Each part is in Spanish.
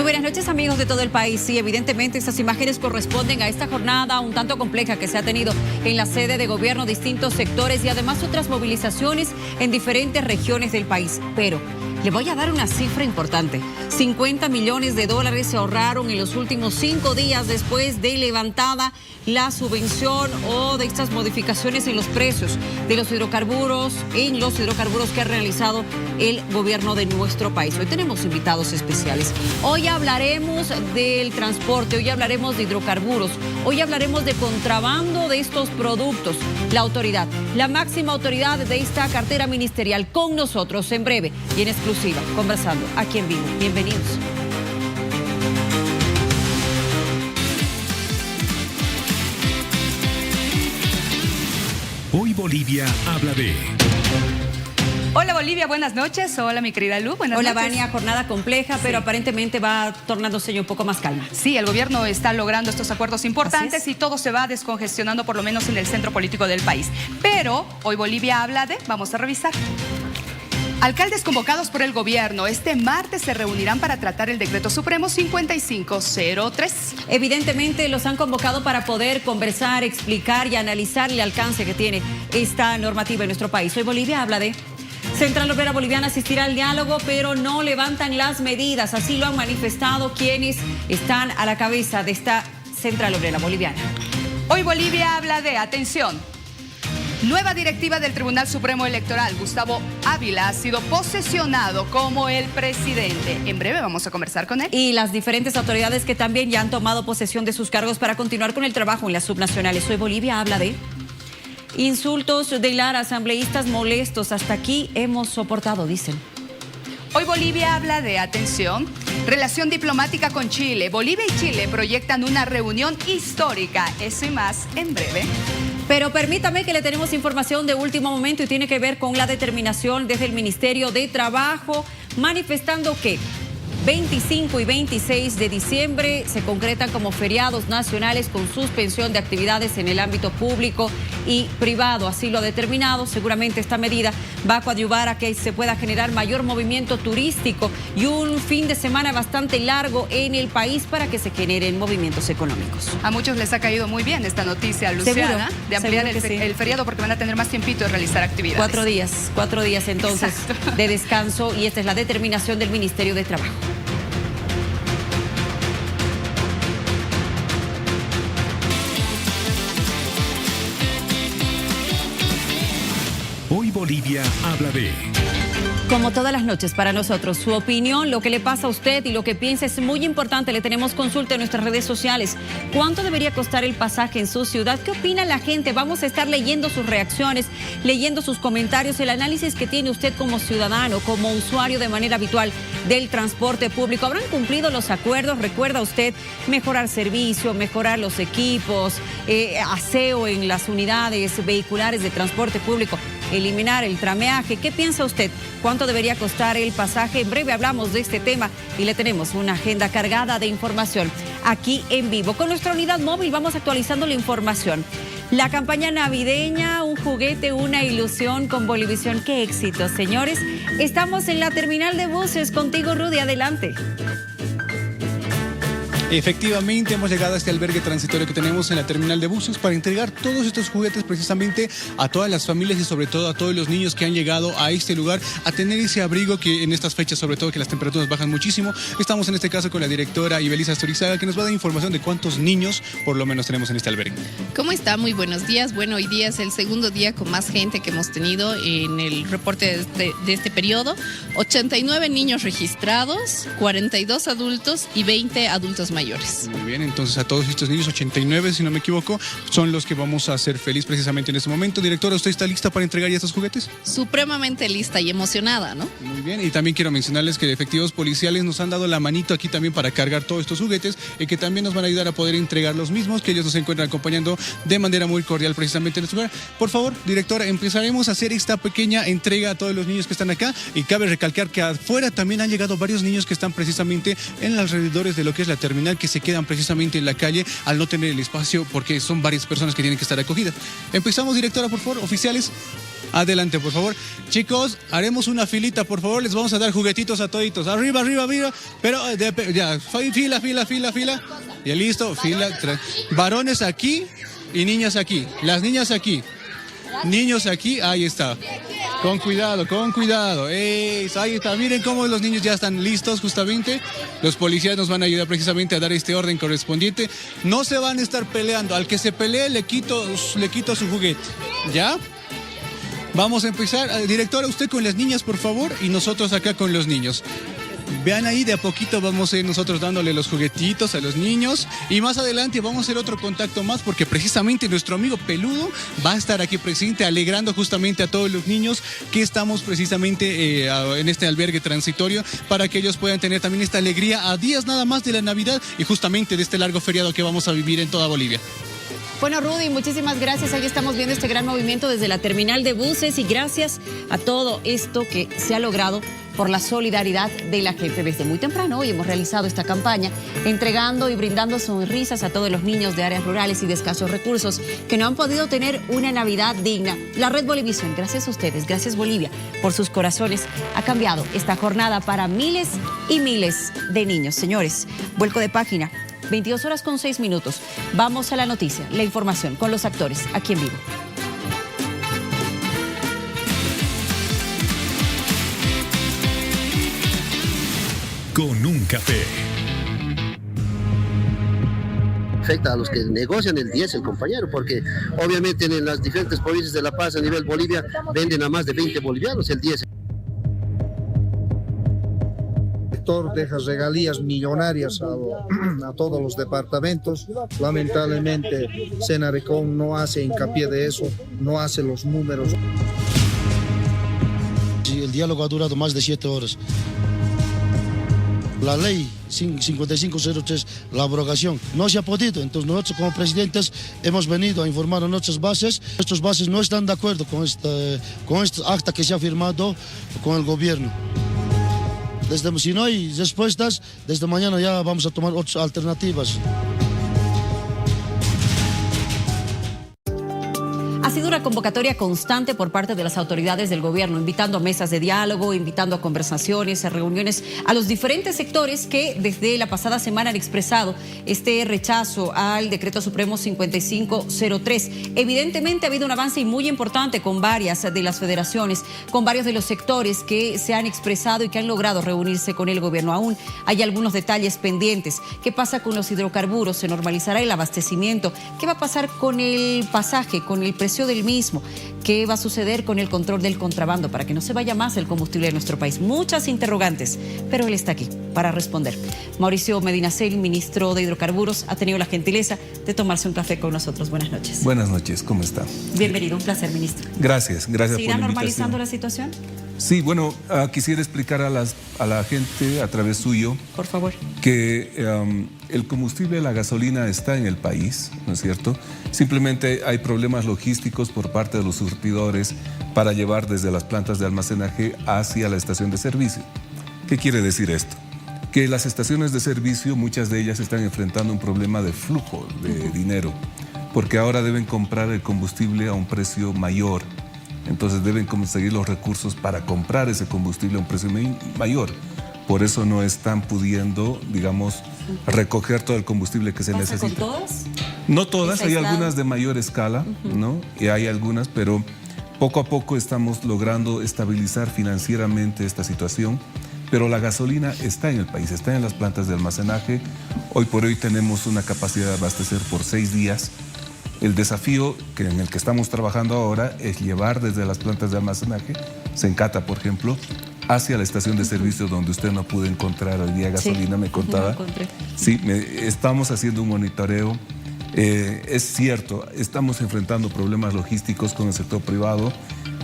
buenas noches, amigos de todo el país. Sí, evidentemente estas imágenes corresponden a esta jornada un tanto compleja que se ha tenido en la sede de gobierno, distintos sectores y además otras movilizaciones en diferentes regiones del país. Pero le voy a dar una cifra importante. 50 millones de dólares se ahorraron en los últimos 5 días después de levantada la subvención o de estas modificaciones en los precios de los hidrocarburos, que ha realizado el gobierno de nuestro país. Hoy tenemos invitados especiales. Hoy hablaremos del transporte, hoy hablaremos de hidrocarburos, hoy hablaremos de contrabando de estos productos. La autoridad, la máxima autoridad de esta cartera ministerial con nosotros en breve y en exclusiva, conversando aquí en vivo. Bienvenidos. Hoy Bolivia habla de... Hola Bolivia, buenas noches. Hola mi querida Lu, buenas noches. Hola Vania, jornada compleja, pero aparentemente va tornándose ya un poco más calma. Sí, el gobierno está logrando estos acuerdos importantes y todo se va descongestionando, por lo menos en el centro político del país. Pero hoy Bolivia habla de, vamos a revisar. Alcaldes convocados por el gobierno este martes se reunirán para tratar el decreto supremo 5503. Evidentemente los han convocado para poder conversar, explicar y analizar el alcance que tiene esta normativa en nuestro país. Hoy Bolivia habla de... Central Obrera Boliviana asistirá al diálogo, pero no levantan las medidas. Así lo han manifestado quienes están a la cabeza de esta Central Obrera Boliviana. Hoy Bolivia habla de, atención, nueva directiva del Tribunal Supremo Electoral. Gustavo Ávila ha sido posesionado como el presidente. En breve vamos a conversar con él. Y las diferentes autoridades que también ya han tomado posesión de sus cargos para continuar con el trabajo en las subnacionales. Hoy Bolivia habla de... Insultos de Lara, asambleístas molestos. Hasta aquí hemos soportado, dicen. Hoy Bolivia habla de, atención, relación diplomática con Chile. Bolivia y Chile proyectan una reunión histórica. Eso y más en breve. Pero permítame que le tenemos información de último momento y tiene que ver con la determinación desde el Ministerio de Trabajo, manifestando que 25 y 26 de diciembre se concretan como feriados nacionales con suspensión de actividades en el ámbito público y privado. Así lo ha determinado. Seguramente esta medida va a coadyuvar a que se pueda generar mayor movimiento turístico y un fin de semana bastante largo en el país para que se generen movimientos económicos. A muchos les ha caído muy bien esta noticia, Luciana, ¿Seguro? de ampliar Sí. el feriado porque van a tener más tiempito de realizar actividades. 4 días entonces. Exacto. De descanso, y esta es la determinación del Ministerio de Trabajo. Hoy Bolivia habla de... Como todas las noches para nosotros, su opinión, lo que le pasa a usted y lo que piensa es muy importante. Le tenemos consulta en nuestras redes sociales. ¿Cuánto debería costar el pasaje en su ciudad? ¿Qué opina la gente? Vamos a estar leyendo sus reacciones, leyendo sus comentarios, el análisis que tiene usted como ciudadano, como usuario de manera habitual del transporte público. ¿Habrán cumplido los acuerdos? ¿Recuerda usted mejorar servicio, mejorar los equipos, aseo en las unidades vehiculares de transporte público, eliminar el trameaje? ¿Qué piensa usted? ¿Cuánto debería costar el pasaje? En breve hablamos de este tema y le tenemos una agenda cargada de información aquí en vivo. Con nuestra unidad móvil vamos actualizando la información. La campaña navideña, un juguete, una ilusión con Bolivisión. ¡Qué éxito, señores! Estamos en la terminal de buses. Contigo, Rudy, adelante. Efectivamente, hemos llegado a este albergue transitorio que tenemos en la terminal de buses para entregar todos estos juguetes precisamente a todas las familias y sobre todo a todos los niños que han llegado a este lugar a tener ese abrigo que en estas fechas, sobre todo que las temperaturas bajan muchísimo. Estamos en este caso con la directora Ibeliza Asturizaga, que nos va a dar información de cuántos niños por lo menos tenemos en este albergue. ¿Cómo está? Muy buenos días. Bueno, hoy día es el segundo día con más gente que hemos tenido en el reporte de este periodo. 89 niños registrados, 42 adultos y 20 adultos mayores. Muy bien, entonces a todos estos niños, 89 si no me equivoco, son los que vamos a hacer feliz precisamente en este momento. Directora, ¿usted está lista para entregar ya estos juguetes? Supremamente lista y emocionada, ¿no? Muy bien, y también quiero mencionarles que efectivos policiales nos han dado la manito aquí también para cargar todos estos juguetes y que también nos van a ayudar a poder entregar los mismos, que ellos nos encuentran acompañando de manera muy cordial precisamente en este lugar. Por favor, directora, empezaremos a hacer esta pequeña entrega a todos los niños que están acá y cabe recalcar que afuera también han llegado varios niños que están precisamente en los alrededores de lo que es la terminal, que se quedan precisamente en la calle al no tener el espacio porque son varias personas que tienen que estar acogidas. Empezamos, directora, por favor, oficiales. Adelante, por favor. Chicos, haremos una filita, por favor. Les vamos a dar juguetitos a toditos. Arriba, arriba, arriba. Pero ya, fila. Ya listo, fila. Varones aquí y niñas aquí. Las niñas aquí. Niños aquí, ahí está. Con cuidado, con cuidado. Ahí está, miren cómo los niños ya están listos justamente. Los policías nos van a ayudar precisamente a dar este orden correspondiente. No se van a estar peleando. Al que se pelee le quito su juguete. ¿Ya? Vamos a empezar. Directora, usted con las niñas, por favor, y nosotros acá con los niños. Vean ahí, de a poquito vamos a ir nosotros dándole los juguetitos a los niños. Y más adelante vamos a hacer otro contacto más porque precisamente nuestro amigo Peludo va a estar aquí presente alegrando justamente a todos los niños que estamos precisamente en este albergue transitorio para que ellos puedan tener también esta alegría a días nada más de la Navidad y justamente de este largo feriado que vamos a vivir en toda Bolivia. Bueno, Rudy, muchísimas gracias. Ahí estamos viendo este gran movimiento desde la terminal de buses y gracias a todo esto que se ha logrado por la solidaridad de la gente. Desde muy temprano hoy hemos realizado esta campaña entregando y brindando sonrisas a todos los niños de áreas rurales y de escasos recursos que no han podido tener una Navidad digna. La Red Bolivisión, gracias a ustedes, gracias Bolivia por sus corazones, ha cambiado esta jornada para miles y miles de niños. Señores, vuelco de página. 22:06. Vamos a la noticia, la información con los actores aquí en vivo. Con un café. Afecta a los que negocian el diésel, compañero, porque obviamente en las diferentes provincias de La Paz a nivel Bolivia venden a más de 20 bolivianos el diésel. Deja regalías millonarias a todos los departamentos. Lamentablemente Senaricón no hace hincapié de eso, no hace los números. El diálogo ha durado más de 7 horas. La ley 5503, la abrogación, no se ha podido. Entonces nosotros como presidentes hemos venido a informar a nuestras bases. Nuestras bases no están de acuerdo con este acta que se ha firmado con el gobierno. Si no hay respuestas, desde mañana ya vamos a tomar otras alternativas. Ha sido una convocatoria constante por parte de las autoridades del gobierno, invitando a mesas de diálogo, invitando a conversaciones, a reuniones, a los diferentes sectores que desde la pasada semana han expresado este rechazo al decreto supremo 5503. Evidentemente ha habido un avance muy importante con varias de las federaciones, con varios de los sectores que se han expresado y que han logrado reunirse con el gobierno. Aún hay algunos detalles pendientes. ¿Qué pasa con los hidrocarburos? ¿Se normalizará el abastecimiento? ¿Qué va a pasar con el pasaje, con el precio del mismo? ¿Qué va a suceder con el control del contrabando para que no se vaya más el combustible de nuestro país? Muchas interrogantes, pero él está aquí para responder. Mauricio Medinaceli, ministro de Hidrocarburos, ha tenido la gentileza de tomarse un café con nosotros. Buenas noches. Buenas noches, ¿cómo está? Bienvenido, un placer, ministro. Gracias por la invitación. ¿Seguirá normalizando la situación? Sí, bueno, quisiera explicar a la gente a través suyo, por favor, que el combustible, la gasolina está en el país, ¿no es cierto? Simplemente hay problemas logísticos por parte de los surtidores para llevar desde las plantas de almacenaje hacia la estación de servicio. ¿Qué quiere decir esto? Que las estaciones de servicio, muchas de ellas están enfrentando un problema de flujo de dinero, porque ahora deben comprar el combustible a un precio mayor. Entonces deben conseguir los recursos para comprar ese combustible a un precio mayor. Por eso no están pudiendo, digamos, recoger todo el combustible que se necesita. ¿Con todas? No todas, hay algunas de mayor escala, ¿no? Y hay algunas, pero poco a poco estamos logrando estabilizar financieramente esta situación. Pero la gasolina está en el país, está en las plantas de almacenaje. Hoy por hoy tenemos una capacidad de abastecer por 6 días. El desafío en el que estamos trabajando ahora es llevar desde las plantas de almacenaje, Sencata, por ejemplo, hacia la estación de servicio donde usted no pudo encontrar hoy día gasolina, me contaba. Sí, estamos haciendo un monitoreo. Es cierto, estamos enfrentando problemas logísticos con el sector privado,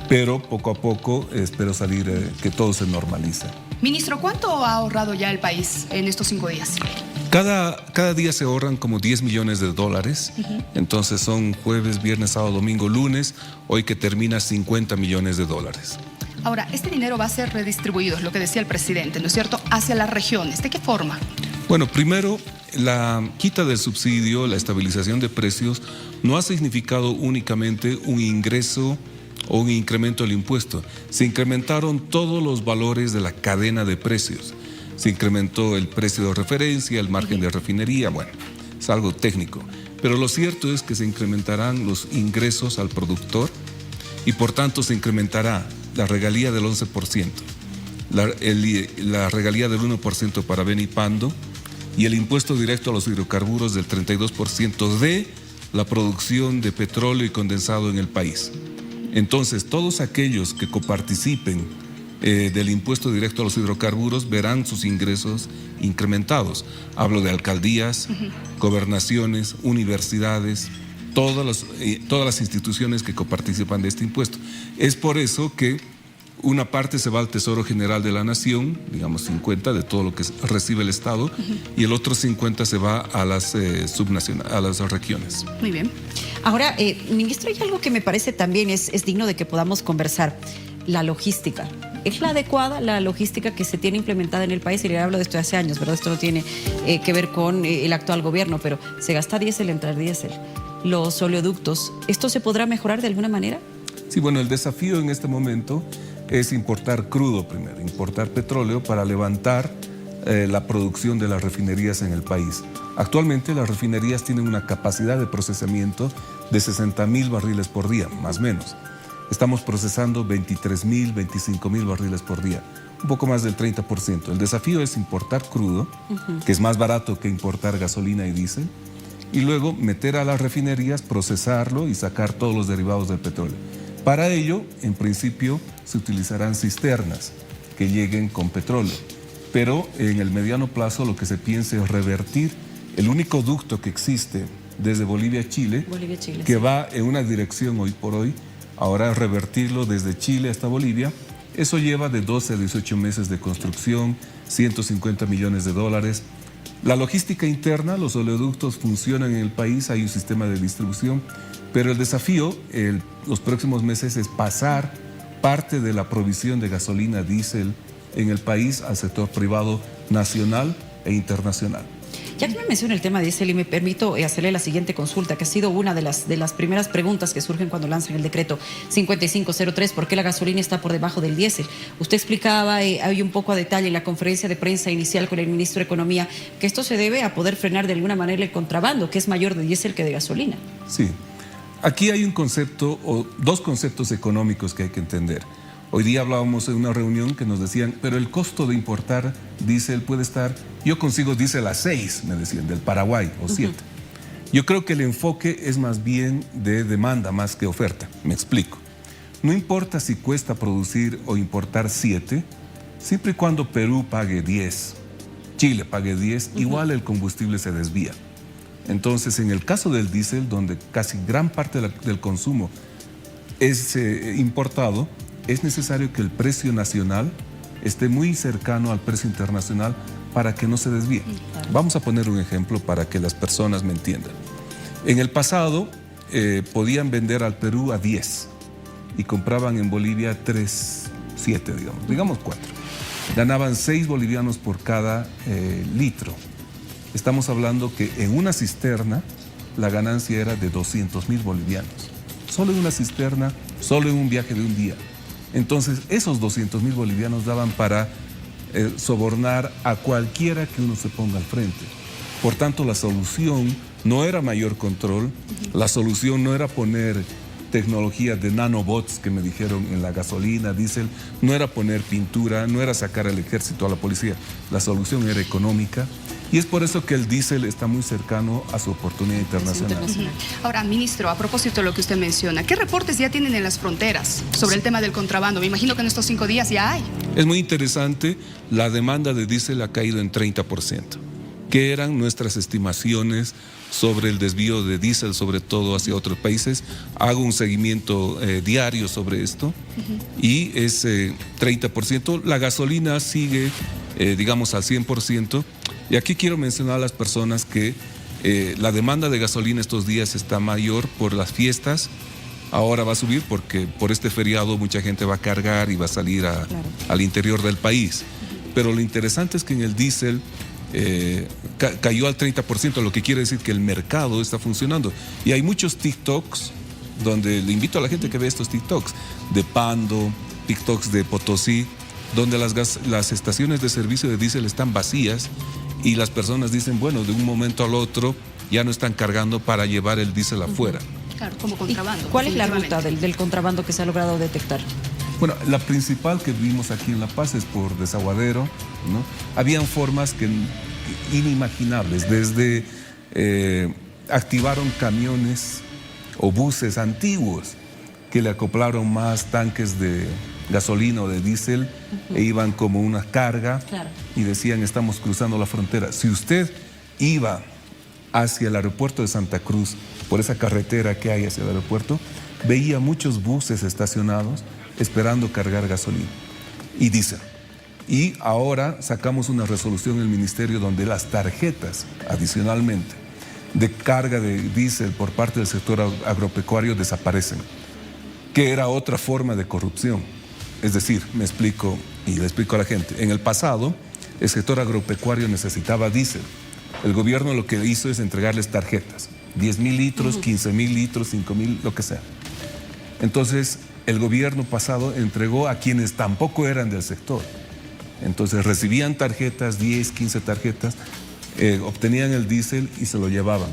pero poco a poco espero salir, que todo se normalice. Ministro, ¿cuánto ha ahorrado ya el país en estos 5 días? Cada día se ahorran como 10 millones de dólares. Entonces son jueves, viernes, sábado, domingo, lunes. Hoy que termina 50 millones de dólares. Ahora, este dinero va a ser redistribuido, es lo que decía el presidente, ¿no es cierto?, hacia las regiones. ¿De qué forma? Bueno, primero, la quita del subsidio, la estabilización de precios, no ha significado únicamente un ingreso o un incremento del impuesto. Se incrementaron todos los valores de la cadena de precios. Se incrementó el precio de referencia, el margen de refinería, bueno, es algo técnico. Pero lo cierto es que se incrementarán los ingresos al productor y por tanto se incrementará la regalía del 11%, la regalía del 1% para Benipando y el impuesto directo a los hidrocarburos del 32% de la producción de petróleo y condensado en el país. Entonces, todos aquellos que coparticipen del impuesto directo a los hidrocarburos verán sus ingresos incrementados. Hablo de alcaldías, gobernaciones, universidades, todas las instituciones que coparticipan de este impuesto. Es por eso que una parte se va al Tesoro General de la Nación, digamos 50 de todo lo que recibe el Estado, y el otro 50 se va a las a las regiones. Muy bien. Ahora, ministro, hay algo que me parece también es digno de que podamos conversar. La logística. ¿Es la adecuada la logística que se tiene implementada en el país? Y le hablo de esto de hace años, ¿verdad? Esto no tiene que ver con el actual gobierno, pero se gasta diésel, entrar diésel. Los oleoductos, ¿esto se podrá mejorar de alguna manera? Sí, bueno, el desafío en este momento es importar crudo primero, importar petróleo para levantar la producción de las refinerías en el país. Actualmente las refinerías tienen una capacidad de procesamiento de 60,000 barriles por día, más o menos. Estamos procesando 23,000, 25,000 barriles por día, un poco más del 30%. El desafío es importar crudo, que es más barato que importar gasolina y diésel, y luego meter a las refinerías, procesarlo y sacar todos los derivados del petróleo. Para ello, en principio, se utilizarán cisternas que lleguen con petróleo, pero en el mediano plazo lo que se piensa es revertir el único ducto que existe desde Bolivia a Chile, que sí va en una dirección hoy por hoy. Ahora revertirlo desde Chile hasta Bolivia, eso lleva de 12 a 18 meses de construcción, 150 millones de dólares. La logística interna, los oleoductos funcionan en el país, hay un sistema de distribución, pero el desafío los próximos meses es pasar parte de la provisión de gasolina, diésel en el país al sector privado nacional e internacional. Ya que me menciona el tema de diésel y me permito hacerle la siguiente consulta, que ha sido una de las primeras preguntas que surgen cuando lanzan el decreto 5503, ¿por qué la gasolina está por debajo del diésel? Usted explicaba hay un poco a detalle en la conferencia de prensa inicial con el ministro de Economía que esto se debe a poder frenar de alguna manera el contrabando, que es mayor de diésel que de gasolina. Sí, aquí hay un concepto o dos conceptos económicos que hay que entender. Hoy día hablábamos en una reunión que nos decían, pero el costo de importar diésel puede estar, yo consigo diésel a 6, me decían, del Paraguay, o 7. Yo creo que el enfoque es más bien de demanda más que oferta. Me explico. No importa si cuesta producir o importar 7, siempre y cuando Perú pague 10, Chile pague 10, igual el combustible se desvía. Entonces, en el caso del diésel, donde casi gran parte del consumo es importado, es necesario que el precio nacional esté muy cercano al precio internacional para que no se desvíe. Vamos a poner un ejemplo para que las personas me entiendan. En el pasado podían vender al Perú a 10 y compraban en Bolivia 3, 7, digamos 4. Ganaban 6 bolivianos por cada litro. Estamos hablando que en una cisterna la ganancia era de 200,000 bolivianos. Solo en una cisterna, solo en un viaje de un día. Entonces, esos 200,000 bolivianos daban para sobornar a cualquiera que uno se ponga al frente. Por tanto, la solución no era mayor control, la solución no era poner tecnología de nanobots que me dijeron en la gasolina, diésel, no era poner pintura, no era sacar al ejército, a la policía. La solución era económica. Y es por eso que el diésel está muy cercano a su oportunidad internacional. Ahora, ministro, a propósito de lo que usted menciona, ¿qué reportes ya tienen en las fronteras sobre el tema del contrabando? Me imagino que en estos 5 días ya hay. Es muy interesante, la demanda de diésel ha caído en 30%, que eran nuestras estimaciones sobre el desvío de diésel, sobre todo hacia otros países. Hago un seguimiento diario sobre esto y es 30%. La gasolina sigue, digamos, al 100%. Y aquí quiero mencionar a las personas que la demanda de gasolina estos días está mayor por las fiestas. Ahora va a subir porque por este feriado mucha gente va a cargar y va a salir al interior del país. Pero lo interesante es que en el diésel cayó al 30%, lo que quiere decir que el mercado está funcionando. Y hay muchos TikToks donde le invito a la gente que ve estos TikToks, de Pando, TikToks de Potosí, donde las estaciones de servicio de diésel están vacías y las personas dicen, bueno, de un momento al otro ya no están cargando para llevar el diésel afuera. Claro, como contrabando. ¿Cuál es la ruta del contrabando que se ha logrado detectar? Bueno, la principal que vimos aquí en La Paz es por Desaguadero, ¿no? Habían formas inimaginables, desde activaron camiones o buses antiguos que le acoplaron más tanques de gasolina o de diésel e iban como una carga y decían, estamos cruzando la frontera. Si usted iba hacia el aeropuerto de Santa Cruz, por esa carretera que hay hacia el aeropuerto, veía muchos buses estacionados esperando cargar gasolina y diésel. Y ahora sacamos una resolución en el ministerio donde las tarjetas, adicionalmente, de carga de diésel por parte del sector agropecuario desaparecen, que era otra forma de corrupción. Es decir, me explico y le explico a la gente. En el pasado, el sector agropecuario necesitaba diésel. El gobierno lo que hizo es entregarles tarjetas, 10,000 litros, 15,000 litros, 5,000, lo que sea. Entonces, el gobierno pasado entregó a quienes tampoco eran del sector. Entonces, recibían tarjetas, 10, 15 tarjetas, obtenían el diésel y se lo llevaban.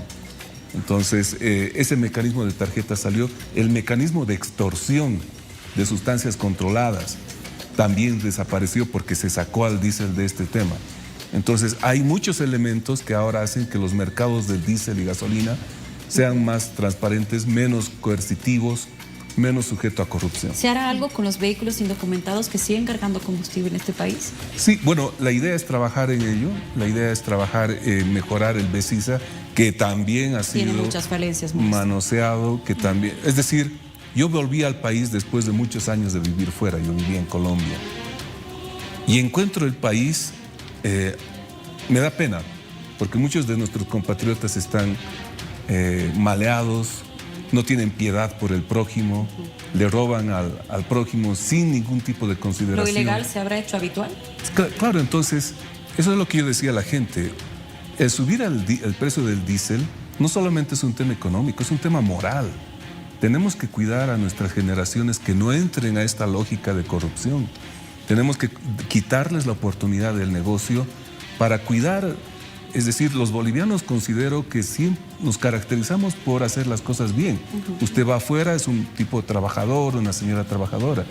Entonces, ese mecanismo de tarjetas salió. El mecanismo de extorsión de sustancias controladas también desapareció porque se sacó al diésel de este tema. Entonces, hay muchos elementos que ahora hacen que los mercados del diésel y gasolina sean más transparentes, menos coercitivos, menos sujetos a corrupción. ¿Se hará algo con los vehículos indocumentados que siguen cargando combustible en este país? Sí, bueno, la idea es trabajar en ello, la idea es trabajar en mejorar el BESISA, que también ha sido muchas falencias, manoseado, que también, es decir, yo volví al país después de muchos años de vivir fuera, yo vivía en Colombia, y encuentro el país, me da pena, porque muchos de nuestros compatriotas están maleados, no tienen piedad por el prójimo, le roban al prójimo sin ningún tipo de consideración. ¿Lo ilegal se habrá hecho habitual? Claro, entonces, eso es lo que yo decía a la gente. El subir el precio del diésel no solamente es un tema económico, es un tema moral. Tenemos que cuidar a nuestras generaciones que no entren a esta lógica de corrupción. Tenemos que quitarles la oportunidad del negocio para cuidar. Es decir, los bolivianos considero que sí nos caracterizamos por hacer las cosas bien. Usted va afuera, es un tipo trabajador, una señora trabajadora,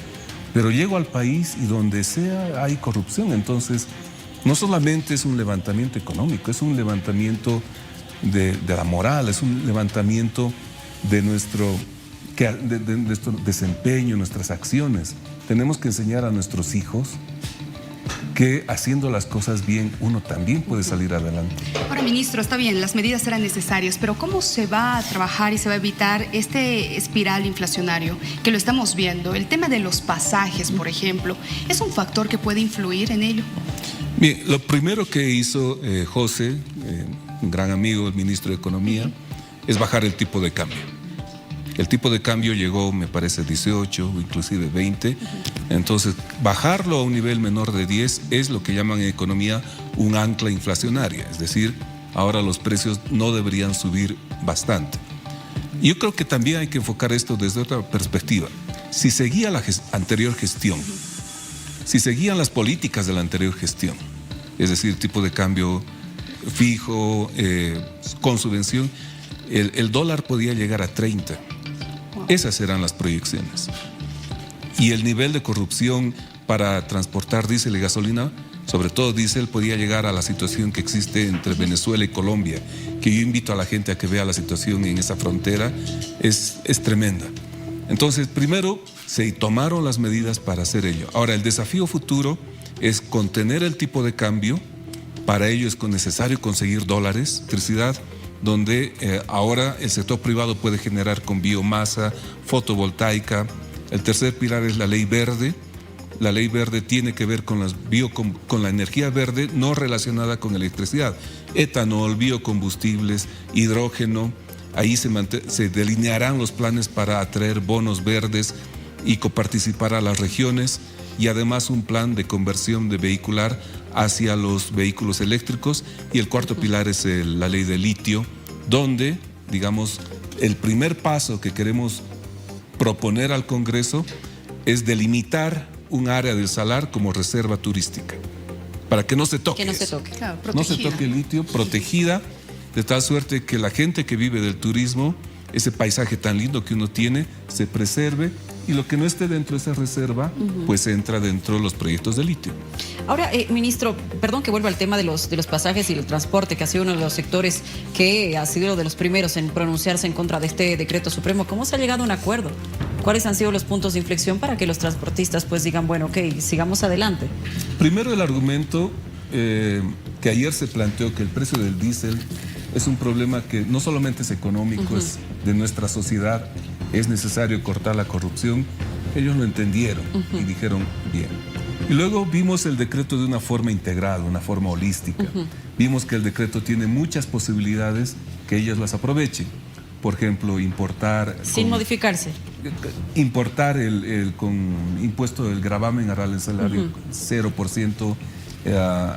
pero llego al país y donde sea hay corrupción. Entonces, no solamente es un levantamiento económico, es un levantamiento de la moral, es un levantamiento de nuestro desempeño, nuestras acciones. Tenemos que enseñar a nuestros hijos que haciendo las cosas bien uno también puede salir adelante. Ahora, ministro, está bien, las medidas serán necesarias, pero ¿cómo se va a trabajar y se va a evitar este espiral inflacionario que lo estamos viendo? El tema de los pasajes, por ejemplo, ¿es un factor que puede influir en ello? Bien, lo primero que hizo José, un gran amigo, el ministro de Economía, es bajar el tipo de cambio. El tipo de cambio llegó, me parece, 18, inclusive 20. Entonces, bajarlo a un nivel menor de 10 es lo que llaman en economía un ancla inflacionaria. Es decir, ahora los precios no deberían subir bastante. Y yo creo que también hay que enfocar esto desde otra perspectiva. Si seguía la anterior gestión, si seguían las políticas de la anterior gestión, es decir, tipo de cambio fijo, con subvención, el dólar podía llegar a 30. Esas eran las proyecciones. Y el nivel de corrupción para transportar diésel y gasolina, sobre todo diésel, podía llegar a la situación que existe entre Venezuela y Colombia, que yo invito a la gente a que vea la situación en esa frontera, es tremenda. Entonces, primero, se tomaron las medidas para hacer ello. Ahora, el desafío futuro es contener el tipo de cambio. Para ello es necesario conseguir dólares, electricidad, donde ahora el sector privado puede generar con biomasa, fotovoltaica. El tercer pilar es la ley verde. La ley verde tiene que ver con la energía verde no relacionada con electricidad. Etanol, biocombustibles, hidrógeno. Ahí se delinearán los planes para atraer bonos verdes y coparticipar a las regiones, y además un plan de conversión de vehicular hacia los vehículos eléctricos. Y el cuarto pilar es la ley de litio, donde, digamos, el primer paso que queremos proponer al Congreso es delimitar un área del salar como reserva turística, para que no se toque. Que no se eso. toque. Claro, No se protegida. toque el litio, protegida, de tal suerte que la gente que vive del turismo, ese paisaje tan lindo que uno tiene, se preserve, y lo que no esté dentro de esa reserva, pues entra dentro de los proyectos de litio. Ahora, ministro, perdón que vuelva al tema de los pasajes y el transporte, que ha sido uno de los sectores que ha sido de los primeros en pronunciarse en contra de este decreto supremo. ¿Cómo se ha llegado a un acuerdo? ¿Cuáles han sido los puntos de inflexión para que los transportistas pues digan, bueno, ok, sigamos adelante? Primero, el argumento que ayer se planteó, que el precio del diésel es un problema que no solamente es económico, es de nuestra sociedad, es necesario cortar la corrupción. Ellos lo entendieron y dijeron bien. Y luego vimos el decreto de una forma integral, una forma holística. Vimos que el decreto tiene muchas posibilidades que ellos las aprovechen. Por ejemplo, importar... Sin modificarse. Importar con impuesto del gravamen arancelario 0%,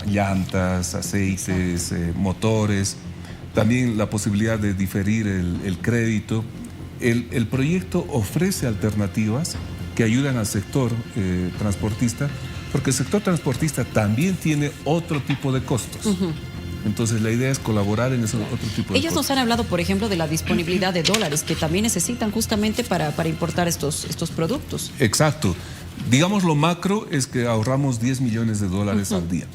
llantas, aceites, motores. También la posibilidad de diferir el crédito. El proyecto ofrece alternativas que ayudan al sector transportista, porque el sector transportista también tiene otro tipo de costos. Entonces la idea es colaborar en ese otro tipo de Ellos costos. nos han hablado, por ejemplo, de la disponibilidad de dólares que también necesitan justamente para importar estos productos. Exacto. Digamos, lo macro es que ahorramos 10 millones de dólares al día.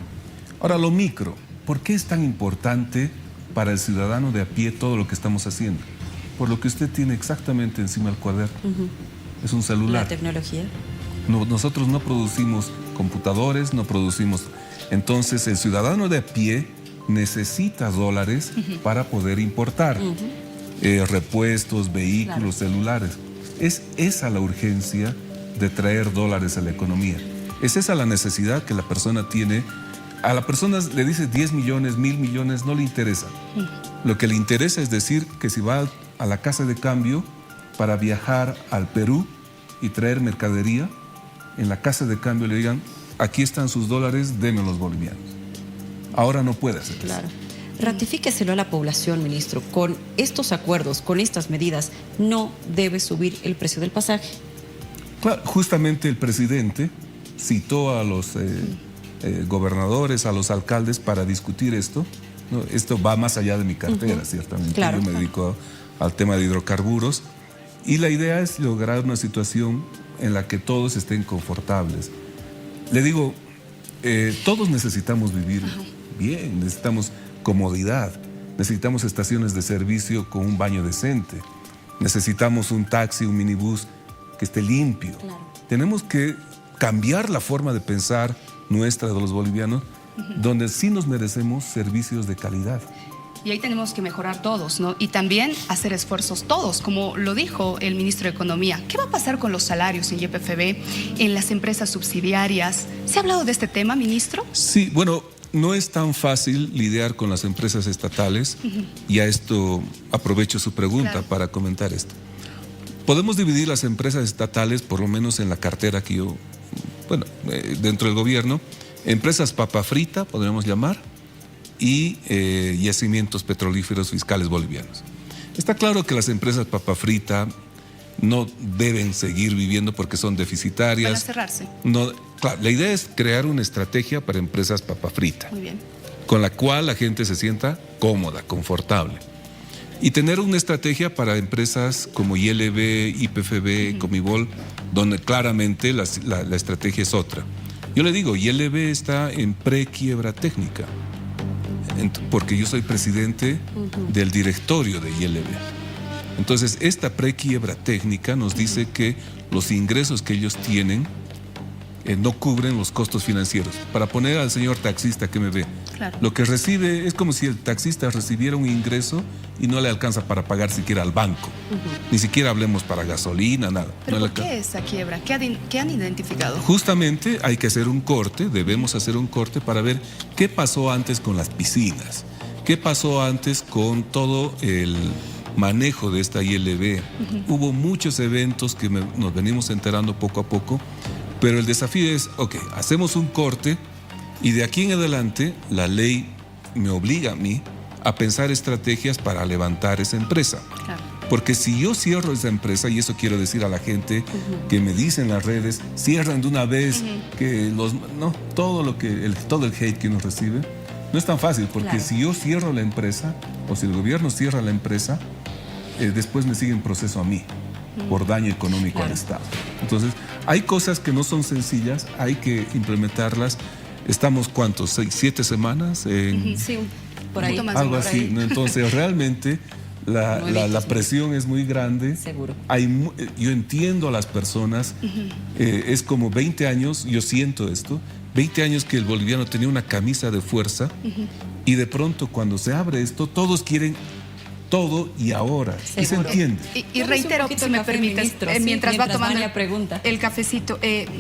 Ahora, lo micro, ¿por qué es tan importante para el ciudadano de a pie todo lo que estamos haciendo? Por lo que usted tiene exactamente encima del cuaderno. Es un celular. La tecnología. No, nosotros no producimos computadores, no producimos... Entonces, el ciudadano de a pie necesita dólares para poder importar repuestos, vehículos, celulares. Es esa la urgencia de traer dólares a la economía. Es esa la necesidad que la persona tiene. A la persona le dice 10 millones, 1.000 millones, no le interesa. Lo que le interesa es decir que si va a la casa de cambio para viajar al Perú y traer mercadería, en la casa de cambio le digan, aquí están sus dólares, denme los bolivianos. Ahora no puede hacer eso. Claro. Ratifíqueselo a la población, ministro. Con estos acuerdos, con estas medidas, no debe subir el precio del pasaje. Claro, justamente el presidente citó a los gobernadores, a los alcaldes para discutir esto. ¿No? Esto va más allá de mi cartera, ciertamente. Claro. Yo me dedico al tema de hidrocarburos y la idea es lograr una situación en la que todos estén confortables. Le digo, todos necesitamos vivir bien, necesitamos comodidad, necesitamos estaciones de servicio con un baño decente, necesitamos un taxi, un minibús que esté limpio. Claro. Tenemos que cambiar la forma de pensar nuestra de los bolivianos, donde sí nos merecemos servicios de calidad. Y ahí tenemos que mejorar todos, ¿no? Y también hacer esfuerzos todos, como lo dijo el ministro de Economía. ¿Qué va a pasar con los salarios en YPFB, en las empresas subsidiarias? ¿Se ha hablado de este tema, ministro? Sí, bueno, no es tan fácil lidiar con las empresas estatales y a esto aprovecho su pregunta Claro. para comentar esto. Podemos dividir las empresas estatales, por lo menos en la cartera que yo, dentro del gobierno, empresas papa frita, podríamos llamar, y yacimientos petrolíferos fiscales bolivianos. Está claro que las empresas papa frita no deben seguir viviendo porque son deficitarias. Van a cerrarse. No, claro, la idea es crear una estrategia para empresas papa frita, Muy bien. con la cual la gente se sienta cómoda, confortable. Y tener una estrategia para empresas como ILB, YPFB, Comibol, donde claramente la estrategia es otra. Yo le digo, ILB está en prequiebra técnica, porque yo soy presidente del directorio de ILB. Entonces, esta prequiebra técnica nos dice que los ingresos que ellos tienen no cubren los costos financieros. Para poner al señor taxista que me ve, Claro. lo que recibe es como si el taxista recibiera un ingreso y no le alcanza para pagar siquiera al banco. Ni siquiera hablemos para gasolina, nada. ¿Pero No le por qué esa quiebra? ¿Qué han identificado? Justamente hay que hacer un corte, debemos hacer un corte para ver qué pasó antes con las piscinas, qué pasó antes con todo el manejo de esta ILB. Hubo muchos eventos que nos venimos enterando poco a poco, pero el desafío es, hacemos un corte y de aquí en adelante la ley me obliga a mí a pensar estrategias para levantar esa empresa. Claro. Porque si yo cierro esa empresa, y eso quiero decir a la gente que me dice en las redes, cierran de una vez, que todo el hate que uno recibe, no es tan fácil, porque si yo cierro la empresa, o si el gobierno cierra la empresa, después me sigue un proceso a mí, por daño económico al Estado. Entonces, hay cosas que no son sencillas, hay que implementarlas. Estamos, ¿cuántos? 6, 7 semanas en... Sí, por ahí. Algo así, ¿no? Entonces, realmente... La presión es muy grande. Seguro. Yo entiendo a las personas. Es como 20 años, yo siento esto, 20 años que el boliviano tenía una camisa de fuerza y de pronto cuando se abre esto, todos quieren todo y ahora. Seguro. Y se entiende. Y reitero, si me permites, mientras va tomando pregunta. el cafecito,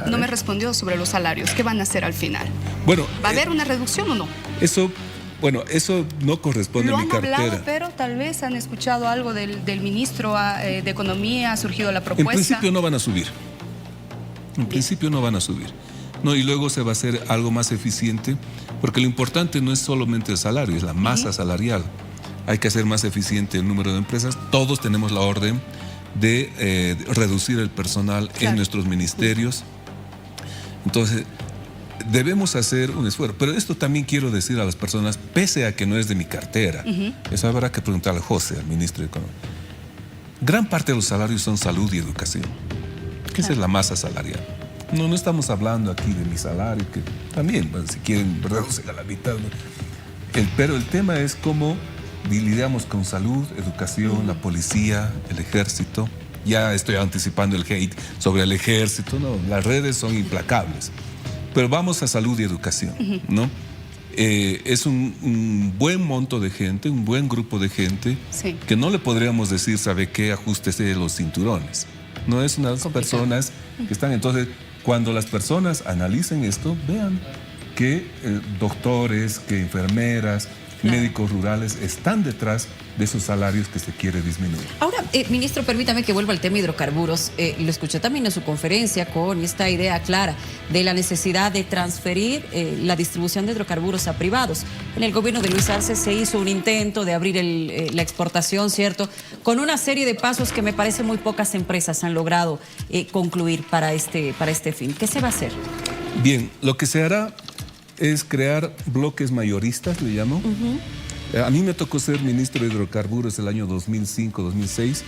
no me respondió sobre los salarios. ¿Qué van a hacer al final? Bueno, ¿Va a haber una reducción o no? Eso no corresponde a mi cartera. Lo han hablado, pero tal vez han escuchado algo del ministro de Economía, ha surgido la propuesta. En principio no van a subir. En principio no van a subir. No, y luego se va a hacer algo más eficiente, porque lo importante no es solamente el salario, es la masa salarial. Hay que hacer más eficiente el número de empresas. Todos tenemos la orden de reducir el personal en nuestros ministerios. Entonces, debemos hacer un esfuerzo. Pero esto también quiero decir a las personas, pese a que no es de mi cartera, eso habrá que preguntarle a José, al ministro de Economía. Gran parte de los salarios son salud y educación, que esa es la masa salarial. No estamos hablando aquí de mi salario, que también, bueno, si quieren reducir a la mitad. Pero el tema es cómo lidiamos con salud, educación, la policía, el ejército. Ya estoy anticipando el hate sobre el ejército, no, las redes son implacables. Pero vamos a salud y educación, ¿no? Es un buen monto de gente, un buen grupo de gente, que no le podríamos decir, ¿sabe qué? Ajústese los cinturones. No es unas personas que están... Entonces, cuando las personas analicen esto, vean que doctores, que enfermeras, médicos rurales están detrás de esos salarios que se quiere disminuir. Ahora, ministro, permítame que vuelva al tema hidrocarburos. Lo escuché también en su conferencia con esta idea clara de la necesidad de transferir la distribución de hidrocarburos a privados. En el gobierno de Luis Arce se hizo un intento de abrir la exportación, ¿cierto? Con una serie de pasos que me parece muy pocas empresas han logrado concluir para este fin. ¿Qué se va a hacer? Bien, lo que se hará es crear bloques mayoristas, le llamo. A mí me tocó ser ministro de hidrocarburos el año 2005-2006,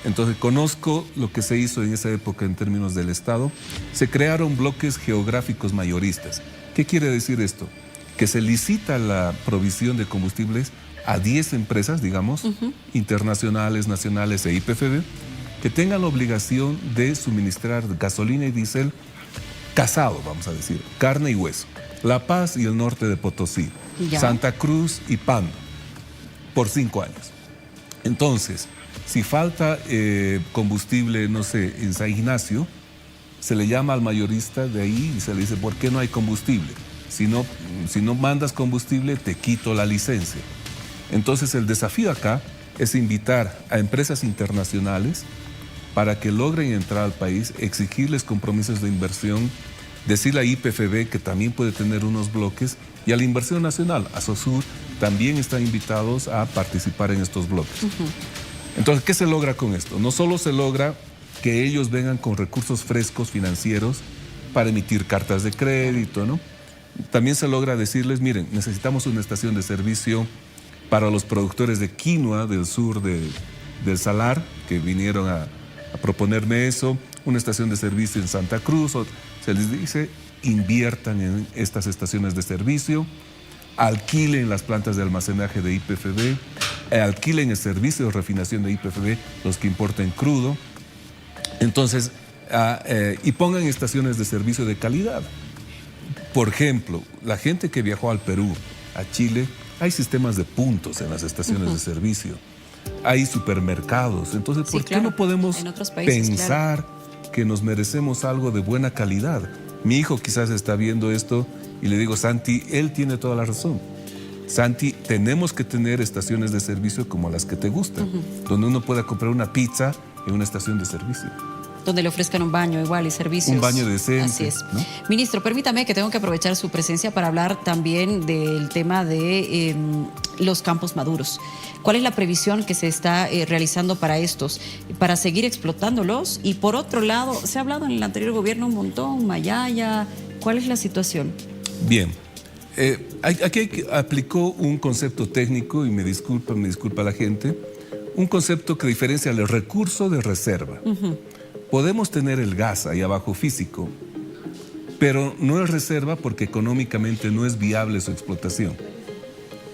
entonces conozco lo que se hizo en esa época en términos del Estado. Se crearon bloques geográficos mayoristas. ¿Qué quiere decir esto? Que se licita la provisión de combustibles a 10 empresas, digamos, internacionales, nacionales e IPFB, que tengan la obligación de suministrar gasolina y diésel casado, vamos a decir, carne y hueso. La Paz y el norte de Potosí, Santa Cruz y Pando, por 5 años. Entonces, si falta combustible, no sé, en San Ignacio, se le llama al mayorista de ahí y se le dice, ¿por qué no hay combustible? Si no mandas combustible, te quito la licencia. Entonces, el desafío acá es invitar a empresas internacionales para que logren entrar al país, exigirles compromisos de inversión, decirle a IPFB que también puede tener unos bloques, y a la inversión nacional, a SOSUR, también están invitados a participar en estos bloques. Entonces, ¿qué se logra con esto? No solo se logra que ellos vengan con recursos frescos financieros para emitir cartas de crédito, ¿no? También se logra decirles, miren, necesitamos una estación de servicio para los productores de quinoa del sur del Salar, que vinieron a proponerme eso, una estación de servicio en Santa Cruz. Se les dice, inviertan en estas estaciones de servicio, alquilen las plantas de almacenaje de IPFB, alquilen el servicio de refinación de IPFB, los que importen crudo. Entonces, y pongan estaciones de servicio de calidad. Por ejemplo, la gente que viajó al Perú, a Chile, hay sistemas de puntos en las estaciones de servicio, hay supermercados. Entonces, ¿por qué no podemos pensar que nos merecemos algo de buena calidad? Mi hijo quizás está viendo esto y le digo, Santi, él tiene toda la razón. Santi, tenemos que tener estaciones de servicio como las que te gustan, donde uno pueda comprar una pizza en una estación de servicio. donde le ofrezcan un baño igual y servicios. Un baño decente. Así es. ¿No? Ministro, permítame que tengo que aprovechar su presencia para hablar también del tema de los campos maduros. ¿Cuál es la previsión que se está realizando para estos, para seguir explotándolos? Y por otro lado, se ha hablado en el anterior gobierno un montón, Mayaya, ¿cuál es la situación? Bien. Aquí aplicó un concepto técnico, y me disculpa la gente, un concepto que diferencia el recurso de reserva. Podemos tener el gas ahí abajo físico, pero no es reserva porque económicamente no es viable su explotación.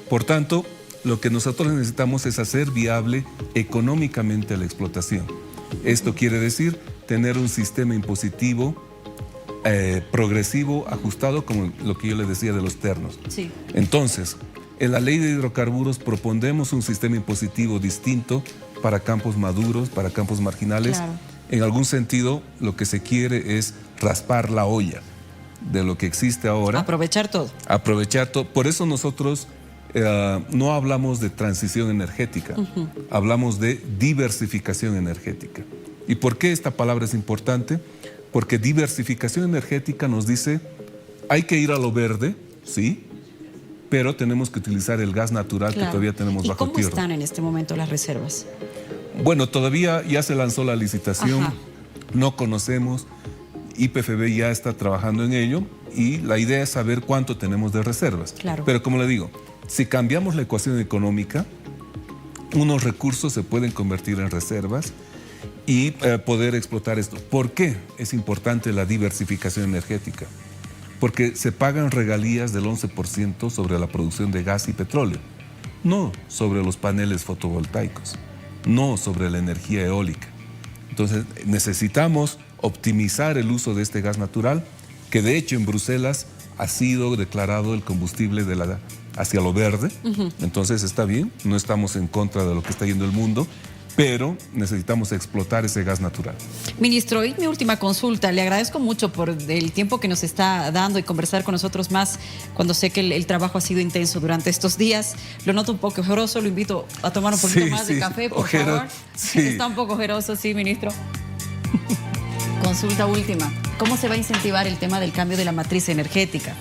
Por tanto, lo que nosotros necesitamos es hacer viable económicamente la explotación. Esto quiere decir tener un sistema impositivo progresivo, ajustado, como lo que yo le decía de los ternos. Sí. Entonces, en la ley de hidrocarburos proponemos un sistema impositivo distinto para campos maduros, para campos marginales. Claro. En algún sentido, lo que se quiere es raspar la olla de lo que existe ahora. Aprovechar todo. Aprovechar todo. Por eso nosotros no hablamos de transición energética, hablamos de diversificación energética. ¿Y por qué esta palabra es importante? Porque diversificación energética nos dice, hay que ir a lo verde, sí, pero tenemos que utilizar el gas natural que todavía tenemos bajo tierra. ¿Y cómo están en este momento las reservas? Bueno, todavía ya se lanzó la licitación, no conocemos, YPFB ya está trabajando en ello y la idea es saber cuánto tenemos de reservas. Claro. Pero como le digo, si cambiamos la ecuación económica, unos recursos se pueden convertir en reservas y poder explotar esto. ¿Por qué es importante la diversificación energética? Porque se pagan regalías del 11% sobre la producción de gas y petróleo, no sobre los paneles fotovoltaicos, no sobre la energía eólica. Entonces necesitamos optimizar el uso de este gas natural, que de hecho en Bruselas ha sido declarado el combustible hacia lo verde. Entonces está bien, no estamos en contra de lo que está yendo el mundo, pero necesitamos explotar ese gas natural. Ministro, y mi última consulta, le agradezco mucho por el tiempo que nos está dando y conversar con nosotros más cuando sé que el trabajo ha sido intenso durante estos días. Lo noto un poco ojeroso, lo invito a tomar un poquito más de café, por favor. Sí. Está un poco ojeroso, sí, ministro. Consulta última, ¿cómo se va a incentivar el tema del cambio de la matriz energética?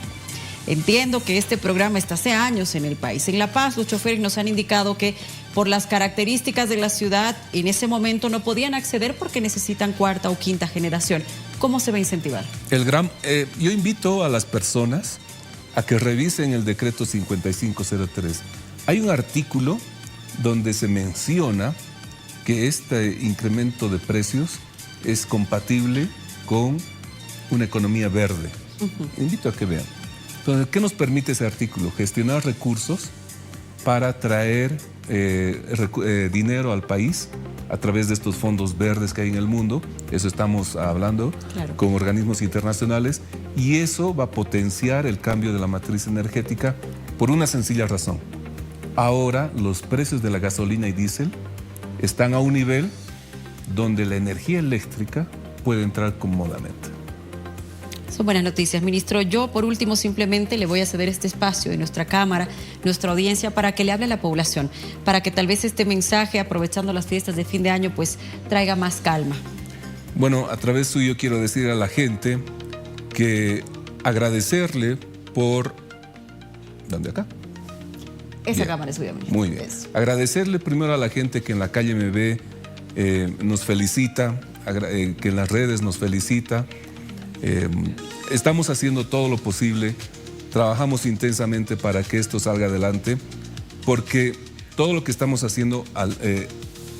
Entiendo que este programa está hace años en el país. En La Paz, los choferes nos han indicado que por las características de la ciudad, en ese momento no podían acceder porque necesitan cuarta o quinta generación. ¿Cómo se va a incentivar? Yo invito a las personas a que revisen el decreto 5503. Hay un artículo donde se menciona que este incremento de precios es compatible con una economía verde. Invito a que vean. Entonces, ¿qué nos permite ese artículo? Gestionar recursos para traer dinero al país a través de estos fondos verdes que hay en el mundo. Eso estamos hablando con organismos internacionales, y eso va a potenciar el cambio de la matriz energética por una sencilla razón. Ahora los precios de la gasolina y diésel están a un nivel donde la energía eléctrica puede entrar cómodamente. Son buenas noticias, ministro. Yo, por último, simplemente le voy a ceder este espacio de nuestra Cámara, nuestra audiencia, para que le hable a la población, para que tal vez este mensaje, aprovechando las fiestas de fin de año, pues traiga más calma. Bueno, a través suyo quiero decir a la gente que agradecerle por... ¿Dónde acá? Esa Bien. cámara es suya, ministro. Muy bien. Eso. Agradecerle primero a la gente que en la calle me ve, nos felicita, que en las redes nos felicita. Estamos haciendo todo lo posible, trabajamos intensamente para que esto salga adelante, porque todo lo que estamos haciendo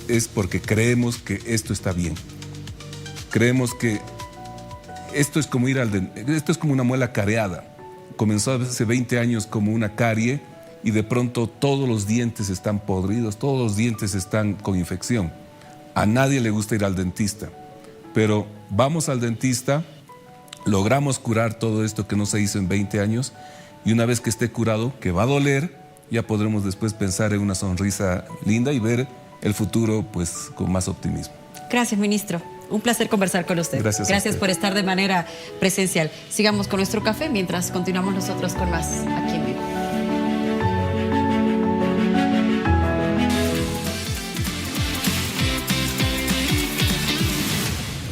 es porque creemos que esto está bien. Creemos que esto es como esto es como una muela careada. Comenzó hace 20 años como una carie y de pronto todos los dientes están podridos, todos los dientes están con infección. A nadie le gusta ir al dentista, pero vamos al dentista, logramos curar todo esto que no se hizo en 20 años, y una vez que esté curado, que va a doler, ya podremos después pensar en una sonrisa linda y ver el futuro pues con más optimismo. Gracias, ministro. Un placer conversar con usted. Gracias por estar de manera presencial. Sigamos con nuestro café mientras continuamos nosotros con más aquí en vivo.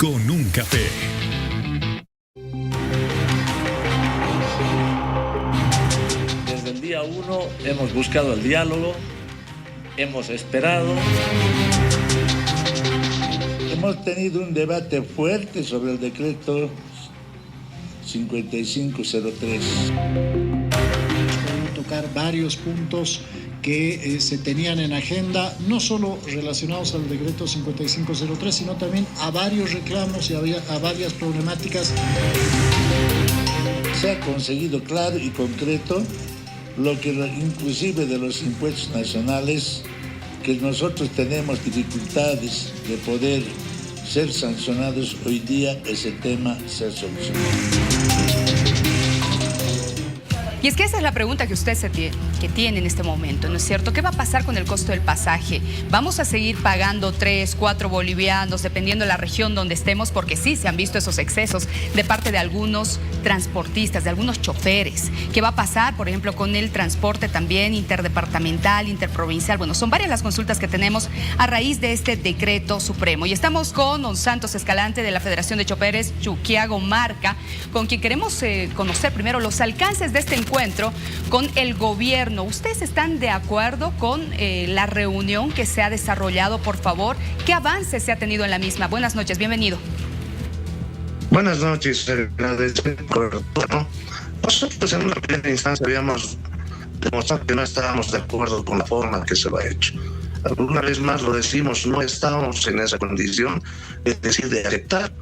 con un café. Desde el día 1 hemos buscado el diálogo, hemos esperado. Hemos tenido un debate fuerte sobre el decreto 5503. Tocar varios puntos que se tenían en agenda, no solo relacionados al decreto 5503, sino también a varios reclamos y a varias problemáticas. Se ha conseguido claro y concreto lo que inclusive de los impuestos nacionales, que nosotros tenemos dificultades de poder ser sancionados hoy día, ese tema se ha solucionado. Y es que esa es la pregunta que usted tiene en este momento, ¿no es cierto? ¿Qué va a pasar con el costo del pasaje? ¿Vamos a seguir pagando 3, 4 bolivianos, dependiendo de la región donde estemos? Porque sí se han visto esos excesos de parte de algunos transportistas, de algunos choferes. ¿Qué va a pasar, por ejemplo, con el transporte también interdepartamental, interprovincial? Bueno, son varias las consultas que tenemos a raíz de este decreto supremo. Y estamos con don Santos Escalante de la Federación de Choferes Chuquiago Marca, con quien queremos conocer primero los alcances de este encuentro con el gobierno. ¿Ustedes están de acuerdo con la reunión que se ha desarrollado? Por favor, ¿qué avances se ha tenido en la misma? Buenas noches, bienvenido. Buenas noches, nosotros en una primera instancia habíamos demostrado que no estábamos de acuerdo con la forma que se lo ha hecho. Una vez más lo decimos, no estábamos en esa condición, es decir, de aceptar,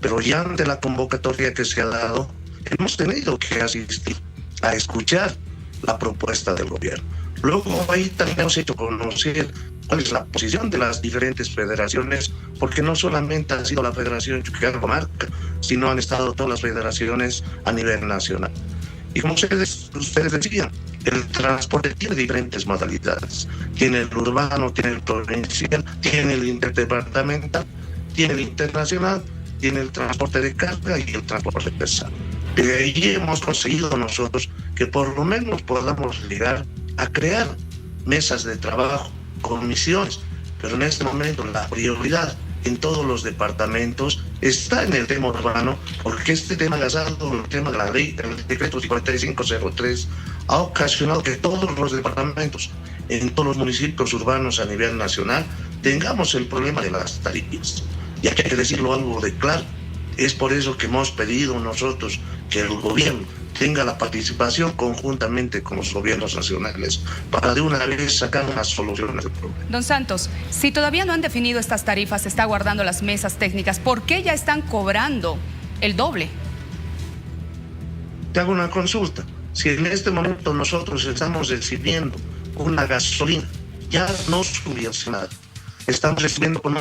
pero ya ante la convocatoria que se ha dado, hemos tenido que asistir a escuchar la propuesta del gobierno. Luego ahí también hemos hecho conocer cuál es la posición de las diferentes federaciones, porque no solamente ha sido la Federación Chuquiago Marca, sino han estado todas las federaciones a nivel nacional. Y como ustedes decían, el transporte tiene diferentes modalidades. Tiene el urbano, tiene el provincial, tiene el interdepartamental, tiene el internacional, tiene el transporte de carga y el transporte pesado. Y hemos conseguido nosotros que por lo menos podamos llegar a crear mesas de trabajo, comisiones, pero en este momento la prioridad en todos los departamentos está en el tema urbano, porque este tema gasado, el tema de la ley, el decreto 5503, ha ocasionado que todos los departamentos, en todos los municipios urbanos a nivel nacional, tengamos el problema de las tarifas. Y aquí hay que decirlo algo de claro. Es por eso que hemos pedido nosotros que el gobierno tenga la participación conjuntamente con los gobiernos nacionales para de una vez sacar unas soluciones al problema. Don Santos, si todavía no han definido estas tarifas, se está guardando las mesas técnicas, ¿por qué ya están cobrando el doble? Te hago una consulta. Si en este momento nosotros estamos recibiendo una gasolina ya no subvencionada, estamos recibiendo con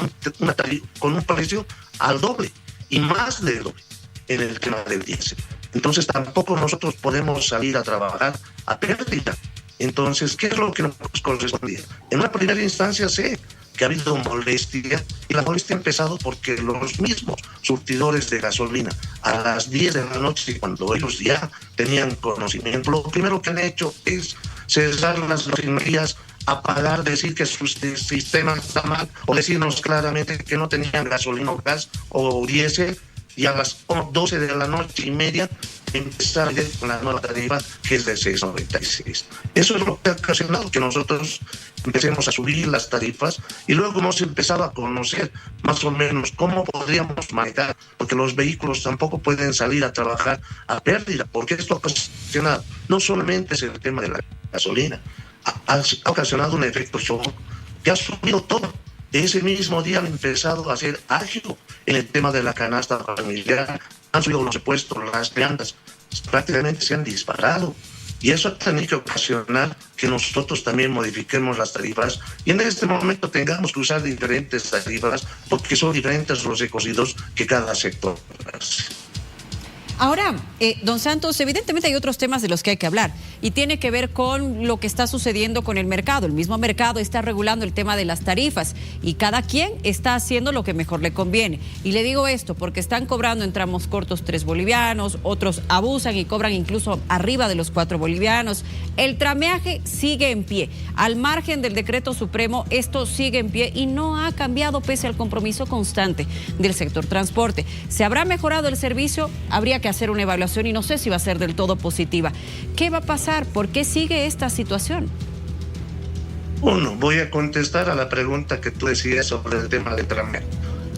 un precio al doble y más del doble en el tema del diésel. Entonces tampoco nosotros podemos salir a trabajar a pérdida. Entonces, ¿qué es lo que nos correspondía? En una primera instancia sé que ha habido molestia, y la molestia ha empezado porque los mismos surtidores de gasolina a las 10 de la noche, cuando ellos ya tenían conocimiento, lo primero que han hecho es cerrar las refinerías, apagar, decir que su sistema está mal, o decirnos claramente que no tenían gasolina o gas o diésel, y a las 12 de la noche y media empezar con la nueva tarifa, que es de 6.96. Eso es lo que ha ocasionado que nosotros empecemos a subir las tarifas, y luego hemos empezado a conocer más o menos cómo podríamos manejar, porque los vehículos tampoco pueden salir a trabajar a pérdida, porque esto ha ocasionado, no solamente es el tema de la gasolina, ha ocasionado un efecto shock que ha subido todo. Ese mismo día han empezado a hacer ágil en el tema de la canasta familiar, han subido los impuestos, las llantas, prácticamente se han disparado. Y eso ha tenido que ocasionar que nosotros también modifiquemos las tarifas y en este momento tengamos que usar diferentes tarifas porque son diferentes los recorridos que cada sector hace. Ahora, don Santos, evidentemente hay otros temas de los que hay que hablar y tiene que ver con lo que está sucediendo con el mercado. El mismo mercado está regulando el tema de las tarifas y cada quien está haciendo lo que mejor le conviene. Y le digo esto porque están cobrando en tramos cortos 3 bolivianos, otros abusan y cobran incluso arriba de los 4 bolivianos. El trameaje sigue en pie. Al margen del decreto supremo, esto sigue en pie y no ha cambiado pese al compromiso constante del sector transporte. ¿Se habrá mejorado el servicio? Habría que hacer una evaluación y no sé si va a ser del todo positiva. ¿Qué va a pasar? ¿Por qué sigue esta situación? Uno, voy a contestar a la pregunta que tú decías sobre el tema de trámite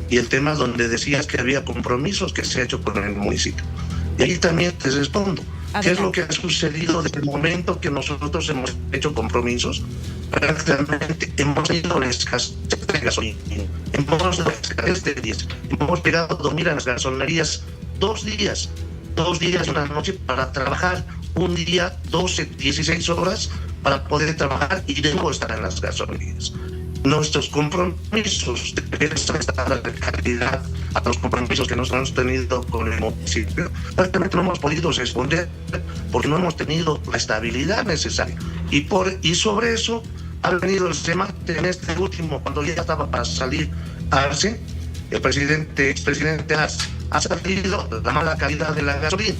y el tema donde decías que había compromisos que se ha hecho con el municipio. Y ahí también te respondo. ¿Qué es lo que ha sucedido desde el momento que nosotros hemos hecho compromisos? Prácticamente hemos tenido la escasez de gasolina, hemos tenido la escasez de diésel, hemos llegado a dormir en las gasolinerías 2 días y una noche para trabajar, un día 12, 16 horas para poder trabajar y luego estar en las gasolinerías. Nuestros compromisos deben estar de calidad a los compromisos que nos hemos tenido con el municipio. Prácticamente no hemos podido responder porque no hemos tenido la estabilidad necesaria. Y sobre eso ha venido el debate en este último, cuando ya estaba para salir Arce, el expresidente Arce, ha salido la mala calidad de la gasolina,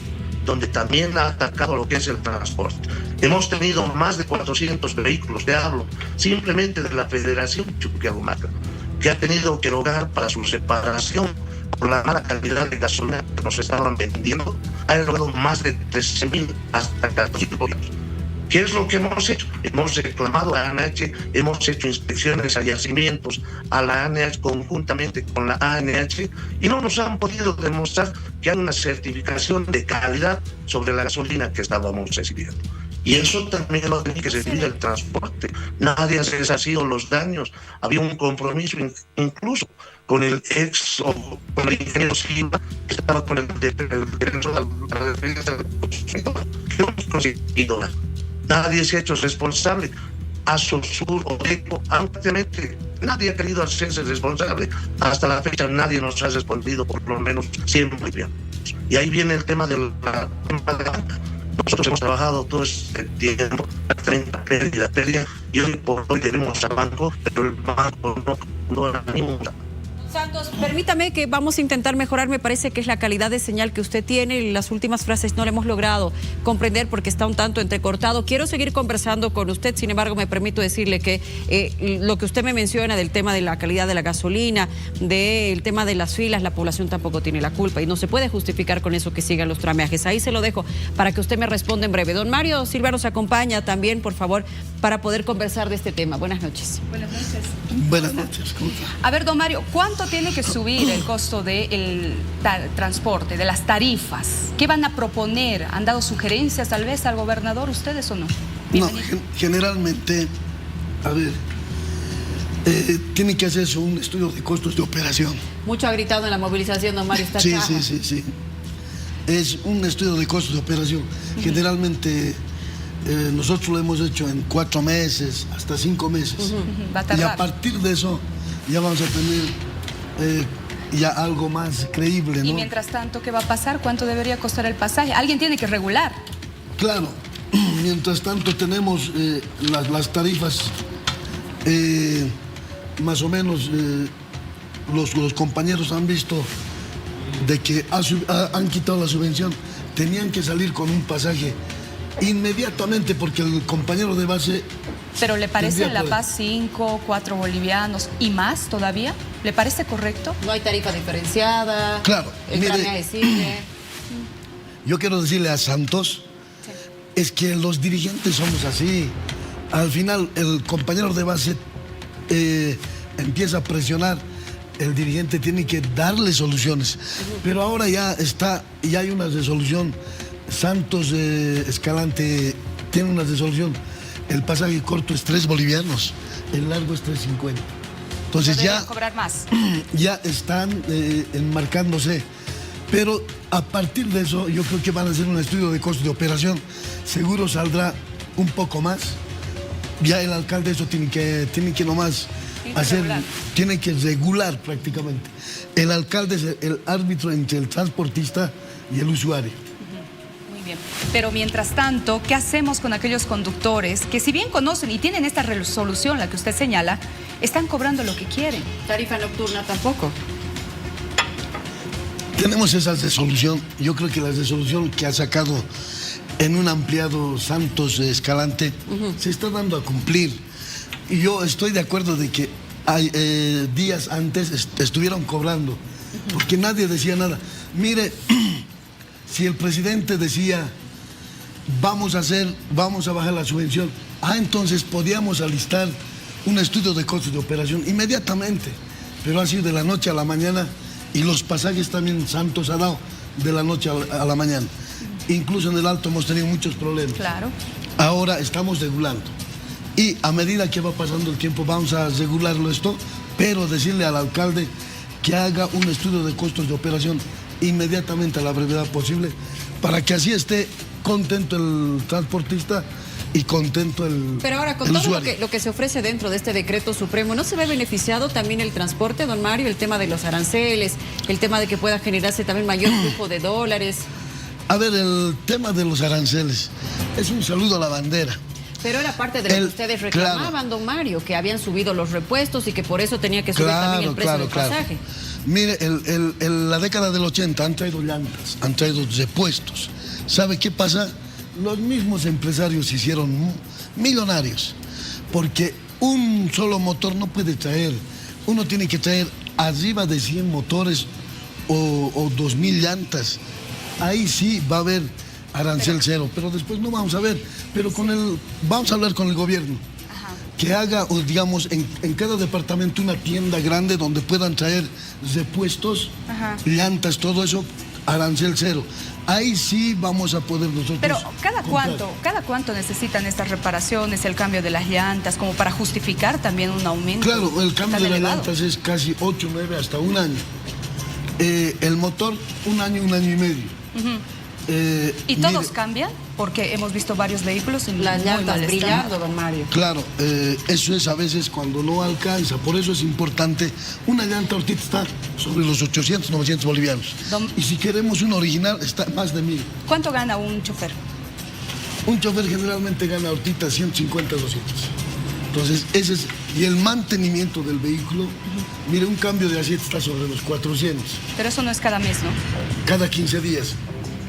donde también ha atacado lo que es el transporte. Hemos tenido más de 400 vehículos, te hablo simplemente de la Federación Chuquiahuamaca, que ha tenido que rogar para su separación por la mala calidad de gasolina que nos estaban vendiendo. Ha logrado más de 13.000 hasta 14.000 bolivianos. ¿Qué es lo que hemos hecho? Hemos reclamado a la ANH, hemos hecho inspecciones a yacimientos, a la ANH conjuntamente con la ANH y no nos han podido demostrar que hay una certificación de calidad sobre la gasolina que estábamos recibiendo. Y eso también lo tiene que recibir el transporte. Nadie ha resarcido los daños. Había un compromiso incluso con el con el ingeniero Silva, que estaba con el derecho a la defensa del consumidor. ¿Qué hemos conseguido? Nadie se ha hecho responsable. Asosur o ECO, ampliamente nadie ha querido hacerse responsable. Hasta la fecha nadie nos ha respondido, por lo menos 100 bolivianos. Y ahí viene el tema de la banca. Nosotros hemos trabajado todo este tiempo, pérdida, y hoy por hoy debemos al banco, pero el banco no da ninguna. Santos, permítame que vamos a intentar mejorar, me parece que es la calidad de señal que usted tiene y las últimas frases no le hemos logrado comprender porque está un tanto entrecortado. Quiero seguir conversando con usted, sin embargo me permito decirle que lo que usted me menciona del tema de la calidad de la gasolina, del tema de las filas, la población tampoco tiene la culpa y no se puede justificar con eso que sigan los trameajes. Ahí se lo dejo para que usted me responda en breve. Don Mario Silva nos acompaña también, por favor, para poder conversar de este tema. Buenas noches. Buenas noches. Buenas noches. A ver, don Mario, ¿cuánto tiene que subir el costo del transporte, de las tarifas? ¿Qué van a proponer? ¿Han dado sugerencias tal vez al gobernador ustedes o no? No, generalmente, a ver, tiene que hacerse un estudio de costos de operación. Mucho ha gritado en la movilización, don Mario. Está chaja. Sí. Es un estudio de costos de operación. Generalmente nosotros lo hemos hecho en 4 meses, hasta 5 meses. Va a tardar. Y a partir de eso ya vamos a tener ya algo más creíble, ¿no? Y mientras tanto, ¿qué va a pasar? ¿Cuánto debería costar el pasaje? Alguien tiene que regular. Claro, mientras tanto tenemos las tarifas, más o menos los compañeros han visto de que han quitado la subvención, tenían que salir con un pasaje inmediatamente porque el compañero de base... ¿Pero le parece en La Paz 5, 4 bolivianos y más todavía? ¿Le parece correcto? No hay tarifa diferenciada. Claro. El trameaje sigue. Yo quiero decirle a Santos, es que los dirigentes somos así. Al final el compañero de base empieza a presionar, el dirigente tiene que darle soluciones. Pero ahora ya hay una resolución. Santos Escalante tiene una resolución. El pasaje corto es 3 bolivianos, el largo es 3.50. Entonces no ya cobrar más. Ya están enmarcándose. Pero a partir de eso yo creo que van a hacer un estudio de costo de operación. Seguro saldrá un poco más. Ya el alcalde eso tiene que nomás hacer, tiene que regular prácticamente. El alcalde es el árbitro entre el transportista y el usuario. Muy bien. Pero mientras tanto, ¿qué hacemos con aquellos conductores que, si bien conocen y tienen esta resolución, la que usted señala, están cobrando lo que quieren? Tarifa nocturna tampoco. Tenemos esa resolución. Yo creo que la resolución que ha sacado en un ampliado Santos Escalante se está dando a cumplir. Y yo estoy de acuerdo de que días antes estuvieron cobrando, porque nadie decía nada. Mire, si el presidente decía, vamos a bajar la subvención, entonces podíamos alistar un estudio de costos de operación inmediatamente, pero ha sido de la noche a la mañana, y los pasajes también Santos ha dado de la noche a la mañana. Incluso en el Alto hemos tenido muchos problemas. Claro. Ahora estamos regulando. Y a medida que va pasando el tiempo vamos a regularlo esto, pero decirle al alcalde que haga un estudio de costos de operación inmediatamente a la brevedad posible, para que así esté contento el transportista y contento el Pero ahora, con el todo usuario. lo que se ofrece dentro de este decreto supremo, ¿no se ve beneficiado también el transporte, don Mario? El tema de los aranceles, el tema de que pueda generarse también mayor flujo de dólares. A ver, el tema de los aranceles es un saludo a la bandera. Pero era parte de lo que ustedes reclamaban, don Mario, que habían subido los repuestos y que por eso tenía que subir también el precio del pasaje. Mire, la década del 80 han traído llantas, han traído repuestos. ¿Sabe qué pasa? Los mismos empresarios se hicieron millonarios, porque un solo motor no puede traer. Uno tiene que traer arriba de 100 motores o 2.000 llantas. Ahí sí va a haber arancel cero, pero después no vamos a ver. Pero vamos a hablar con el gobierno, que haga, digamos, en cada departamento una tienda grande donde puedan traer repuestos, llantas, todo eso, arancel cero. Ahí sí vamos a poder nosotros. Pero ¿cada cuánto necesitan estas reparaciones, el cambio de las llantas, como para justificar también un aumento? Claro, el cambio de las llantas es casi 8, 9, hasta un año. El motor, un año y medio. ¿Y todos cambian? Porque hemos visto varios vehículos en las llantas brillando, don Mario. Claro, eso es a veces cuando no alcanza. Por eso es importante. Una llanta ahorita está sobre los 800, 900 bolivianos. Y si queremos una original, está más de 1.000. ¿Cuánto gana un chofer? Un chofer generalmente gana ahorita 150, 200. Entonces, ese es. Y el mantenimiento del vehículo, mire, un cambio de aceite está sobre los 400. Pero eso no es cada mes, ¿no? Cada 15 días.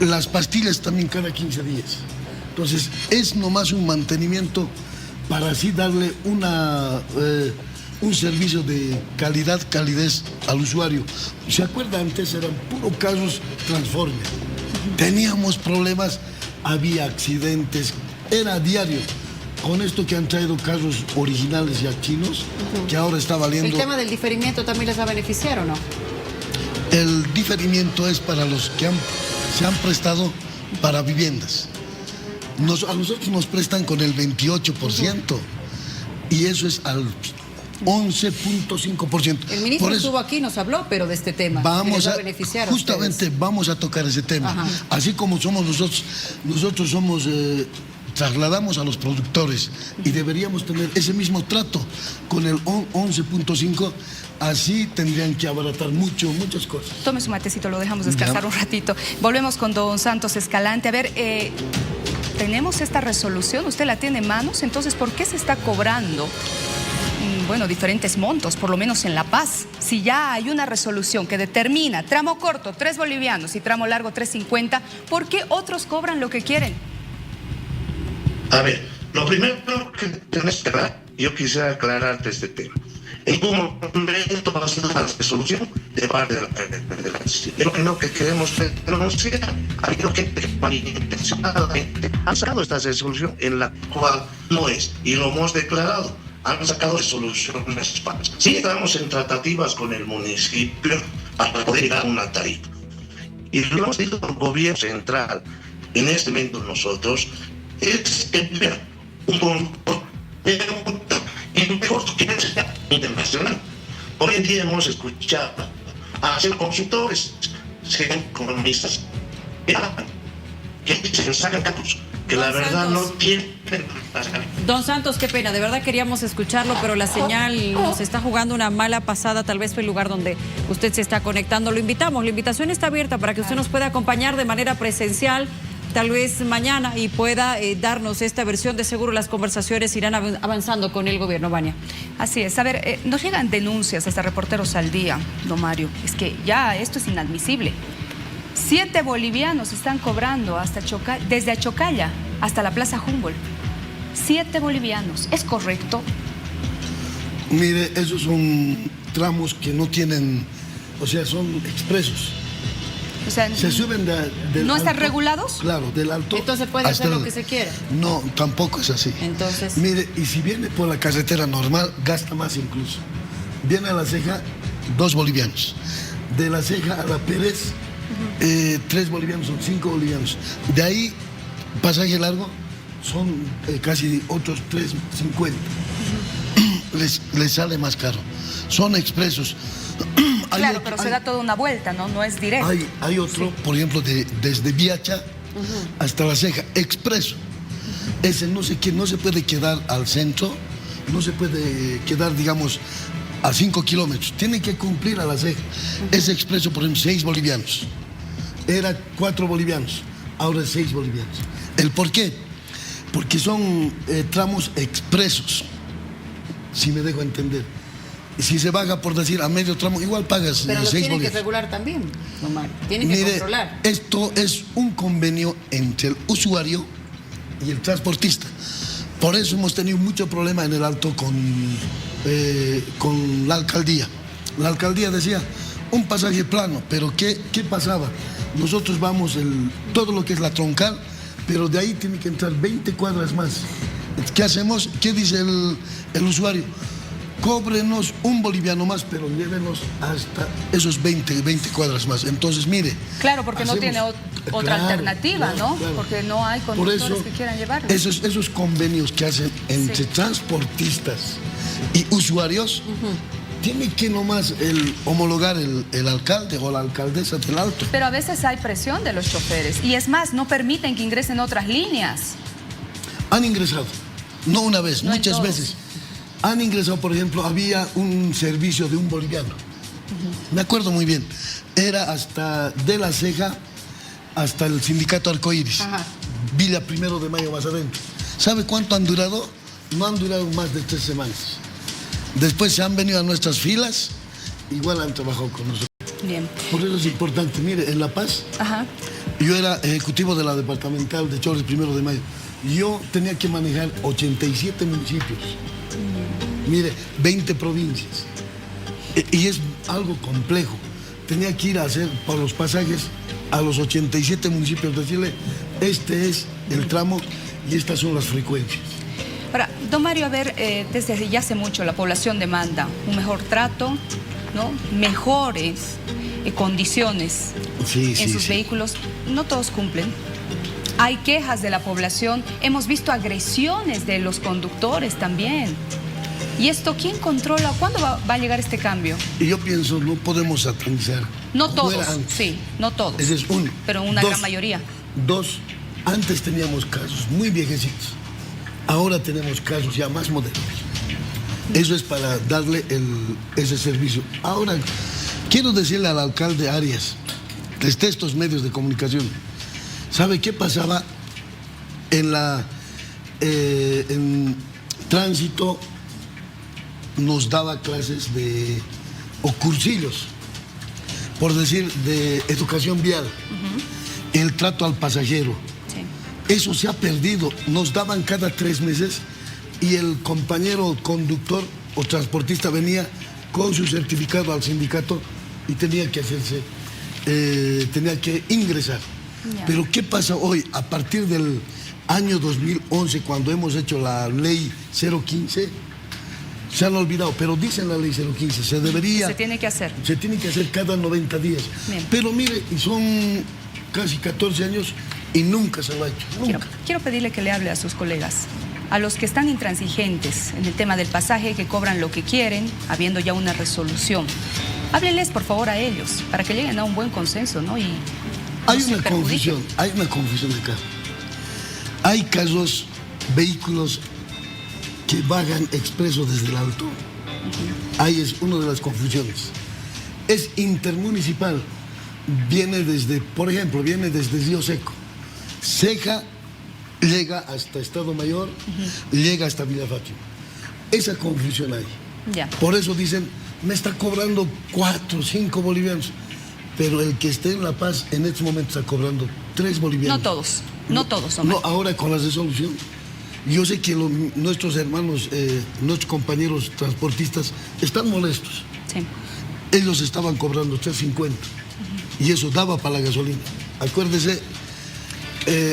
Las pastillas también cada 15 días. Entonces, es nomás un mantenimiento para así darle un servicio de calidez al usuario. ¿Se acuerda? Antes eran puros casos Transformer. Teníamos problemas, había accidentes, era diario. Con esto que han traído casos originales ya chinos, que ahora está valiendo... ¿El tema del diferimiento también les va a beneficiar o no? El diferimiento es para los que se han prestado para viviendas. A nosotros nos prestan con el 28%, y eso es al 11.5%. El ministro estuvo aquí y nos habló, pero de este tema. Vamos a beneficiar justamente vamos a tocar ese tema. Así como somos nosotros somos... trasladamos a los productores y deberíamos tener ese mismo trato con el 11.5, así tendrían que abaratar muchas cosas. Tome su matecito, lo dejamos descansar un ratito. Volvemos con don Santos Escalante. A ver, tenemos esta resolución, usted la tiene en manos, entonces ¿por qué se está cobrando? Bueno, diferentes montos, por lo menos en La Paz. Si ya hay una resolución que determina tramo corto 3 bolivianos y tramo largo 3.50, ¿por qué otros cobran lo que quieren? A ver, lo primero que tienes que aclarar, yo quisiera aclararte este tema. En un momento va a ser una resolución de parte de la justicia. Lo primero que queremos denunciar, ha habido gente que malintencionadamente ha sacado esta resolución en la cual no es, y lo hemos declarado. Han sacado resoluciones falsas. Sí, estamos en tratativas con el municipio para poder llegar a una tarifa. Y lo hemos dicho al gobierno central, en este momento nosotros, es enviar un conductor internacional. Hoy en día hemos escuchado a ser consultores, ser economistas, que se sacan datos que la verdad no tienen Don Santos, qué pena, de verdad queríamos escucharlo, pero la señal nos está jugando una mala pasada, tal vez fue el lugar donde usted se está conectando. Lo invitamos, la invitación está abierta para que usted nos pueda acompañar de manera presencial, tal vez mañana, y pueda darnos esta versión. De seguro las conversaciones irán avanzando con el gobierno, Vania. Así es. A ver, nos llegan denuncias hasta Reporteros al Día, don Mario. Es que ya esto es inadmisible. 7 bolivianos están cobrando desde Achocalla hasta la Plaza Humboldt. 7 bolivianos. ¿Es correcto? Mire, esos son tramos que no tienen, o sea, son expresos. O sea, se suben del ¿no están alto, regulados? Claro, del alto. Entonces puede hacer lo que se quiera. No, tampoco es así. Entonces. Mire, y si viene por la carretera normal, gasta más incluso. Viene a La Ceja, 2 bolivianos. De La Ceja a La Pérez, 3 bolivianos, son 5 bolivianos. De ahí, pasaje largo, son casi otros 3.50. Les sale más caro. Son expresos. Claro, pero se da toda una vuelta, ¿no? No es directo. Hay otro, por ejemplo, desde Viacha hasta La Ceja, expreso. Ese no se puede quedar al centro, no se puede quedar, digamos, a 5 kilómetros. Tiene que cumplir a La Ceja. Ese expreso, por ejemplo, 6 bolivianos. Era 4 bolivianos, ahora es 6 bolivianos. ¿El por qué? Porque son tramos expresos, si me dejo entender. Si se baja, por decir, a medio tramo, igual pagas 6 bolivianos. Pero lo tienen que regular también, Omar. Tienen que controlar. Esto es un convenio entre el usuario y el transportista. Por eso hemos tenido mucho problema en el Alto con la alcaldía. La alcaldía decía, un pasaje plano, pero ¿qué pasaba? Nosotros vamos todo lo que es la troncal, pero de ahí tiene que entrar 20 cuadras más. ¿Qué hacemos? ¿Qué dice el usuario? Cóbrenos un boliviano más, pero llévenos hasta esos 20 cuadras más. Entonces, mire. Claro, porque no tiene otra alternativa, ¿no? Claro. Porque no hay conductores que quieran llevarlo. Esos convenios que hacen entre transportistas y usuarios, tiene que nomás homologar el alcalde o la alcaldesa del Alto. Pero a veces hay presión de los choferes. Y es más, no permiten que ingresen otras líneas. Han ingresado, no una vez, no muchas veces. Han ingresado, por ejemplo, había un servicio de un boliviano. Me acuerdo muy bien. Era hasta de La Ceja hasta el sindicato Arcoíris. Villa 1 de Mayo más adentro. ¿Sabe cuánto han durado? No han durado más de 3 semanas. Después se han venido a nuestras filas, igual han trabajado con nosotros. Bien. Por eso es importante. Mire, en La Paz, yo era ejecutivo de la departamental de Chorres 1 de Mayo. Yo tenía que manejar 87 municipios. Mire, 20 provincias. Y es algo complejo. Tenía que ir a hacer por los pasajes a los 87 municipios, decirle, este es el tramo y estas son las frecuencias. Ahora, don Mario, a ver, desde ya hace mucho la población demanda un mejor trato, ¿no? Mejores condiciones en sus vehículos. No todos cumplen. Hay quejas de la población. Hemos visto agresiones de los conductores también. ¿Y esto quién controla? ¿Cuándo va a llegar este cambio? Y yo pienso, no podemos satanizar. No todos, sí, no todos. Ese es uno. Pero una gran mayoría. 2, antes teníamos casos muy viejecitos. Ahora tenemos casos ya más modernos. Eso es para darle ese servicio. Ahora, quiero decirle al alcalde Arias, desde estos medios de comunicación, ¿sabe qué pasaba en tránsito? Nos daba clases o cursillos, por decir, de educación vial, el trato al pasajero. Eso se ha perdido. Nos daban cada 3 meses y el compañero conductor o transportista venía con su certificado al sindicato y tenía que tenía que ingresar. Pero ¿qué pasa hoy? A partir del año 2011, cuando hemos hecho la ley 015, se han olvidado, pero dicen la ley 015, se tiene que hacer. Se tiene que hacer cada 90 días. Bien. Pero mire, y son casi 14 años y nunca se lo ha hecho. Quiero pedirle que le hable a sus colegas, a los que están intransigentes en el tema del pasaje, que cobran lo que quieren, habiendo ya una resolución. Háblenles, por favor, a ellos, para que lleguen a un buen consenso, ¿no? Hay una confusión acá. Hay casos vehículos que bajan expreso desde el alto. Ahí es una de las confusiones. Es intermunicipal. Viene desde, por ejemplo, viene desde Río Seco. Ceja, llega hasta Estado Mayor, llega hasta Villa Fátima. Esa confusión hay. Ya. Por eso dicen, me está cobrando 4, 5 bolivianos. Pero el que esté en La Paz en estos momentos está cobrando 3 bolivianos. No todos, hombre. No, ahora con la resolución. Yo sé que nuestros hermanos, nuestros compañeros transportistas están molestos. Sí. Ellos estaban cobrando 3.50 y eso daba para la gasolina. Acuérdese,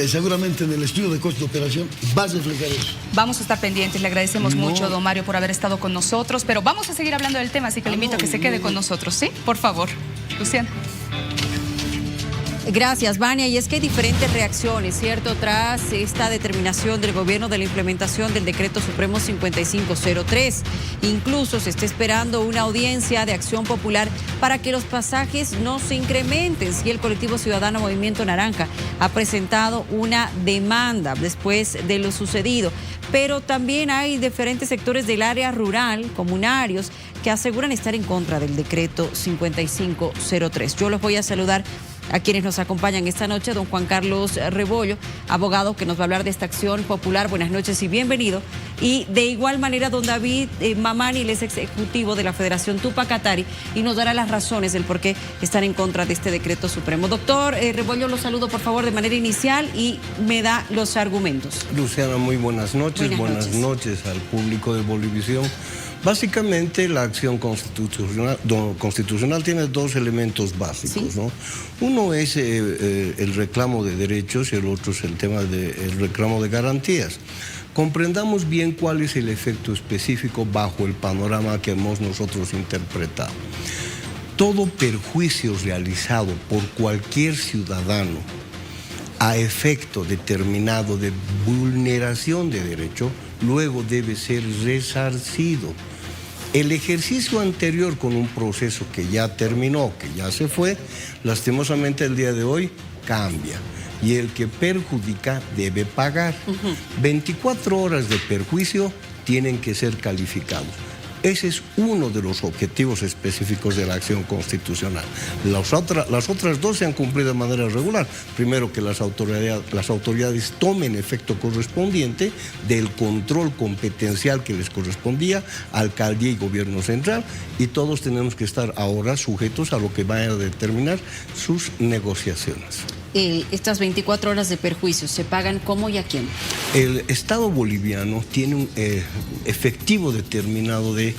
seguramente en el estudio de costo de operación va a reflejar eso. Vamos a estar pendientes, le agradecemos mucho, don Mario, por haber estado con nosotros, pero vamos a seguir hablando del tema, así que le invito a que se quede con nosotros, ¿sí? Por favor. Luciano. Gracias, Vania. Y es que hay diferentes reacciones, ¿cierto? Tras esta determinación del gobierno de la implementación del Decreto Supremo 5503. Incluso se está esperando una audiencia de acción popular para que los pasajes no se incrementen. Si el colectivo ciudadano Movimiento Naranja ha presentado una demanda después de lo sucedido. Pero también hay diferentes sectores del área rural, comunarios, que aseguran estar en contra del Decreto 5503. Yo los voy a saludar a quienes nos acompañan esta noche, don Juan Carlos Rebollo, abogado que nos va a hablar de esta acción popular. Buenas noches y bienvenido. Y de igual manera, don David Mamani, él es ejecutivo de la Federación Tupac Katari y nos dará las razones del por qué están en contra de este decreto supremo. Doctor Rebollo, lo saludo por favor de manera inicial y me da los argumentos. Luciana, muy buenas noches. Buenas noches al público de Bolivisión. Básicamente la acción constitucional tiene dos elementos básicos, ¿no? Uno es el reclamo de derechos y el otro es el tema del reclamo de garantías. Comprendamos bien cuál es el efecto específico bajo el panorama que hemos nosotros interpretado. Todo perjuicio realizado por cualquier ciudadano a efecto determinado de vulneración de derecho, luego debe ser resarcido. El ejercicio anterior con un proceso que ya terminó, que ya se fue, lastimosamente el día de hoy cambia. Y el que perjudica debe pagar. 24 horas de perjuicio tienen que ser calificados. Ese es uno de los objetivos específicos de la acción constitucional. Las otras dos se han cumplido de manera regular. Primero, que las autoridades tomen efecto correspondiente del control competencial que les correspondía, alcaldía y gobierno central, y todos tenemos que estar ahora sujetos a lo que vayan a determinar sus negociaciones. Estas 24 horas de perjuicio, ¿se pagan cómo y a quién? El Estado boliviano tiene un efectivo determinado de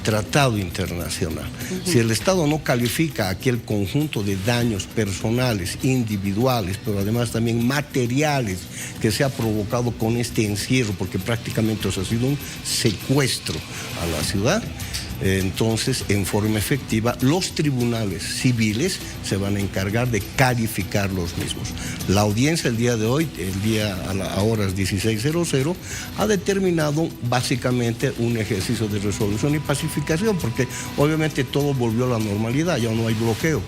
tratado internacional. Si el Estado no califica aquel conjunto de daños personales, individuales, pero además también materiales que se ha provocado con este encierro, porque prácticamente eso ha sido un secuestro a la ciudad, entonces, en forma efectiva, los tribunales civiles se van a encargar de calificar los mismos. La audiencia el día de hoy, a horas 16:00, ha determinado básicamente un ejercicio de resolución y pacificación, porque obviamente todo volvió a la normalidad, ya no hay bloqueo.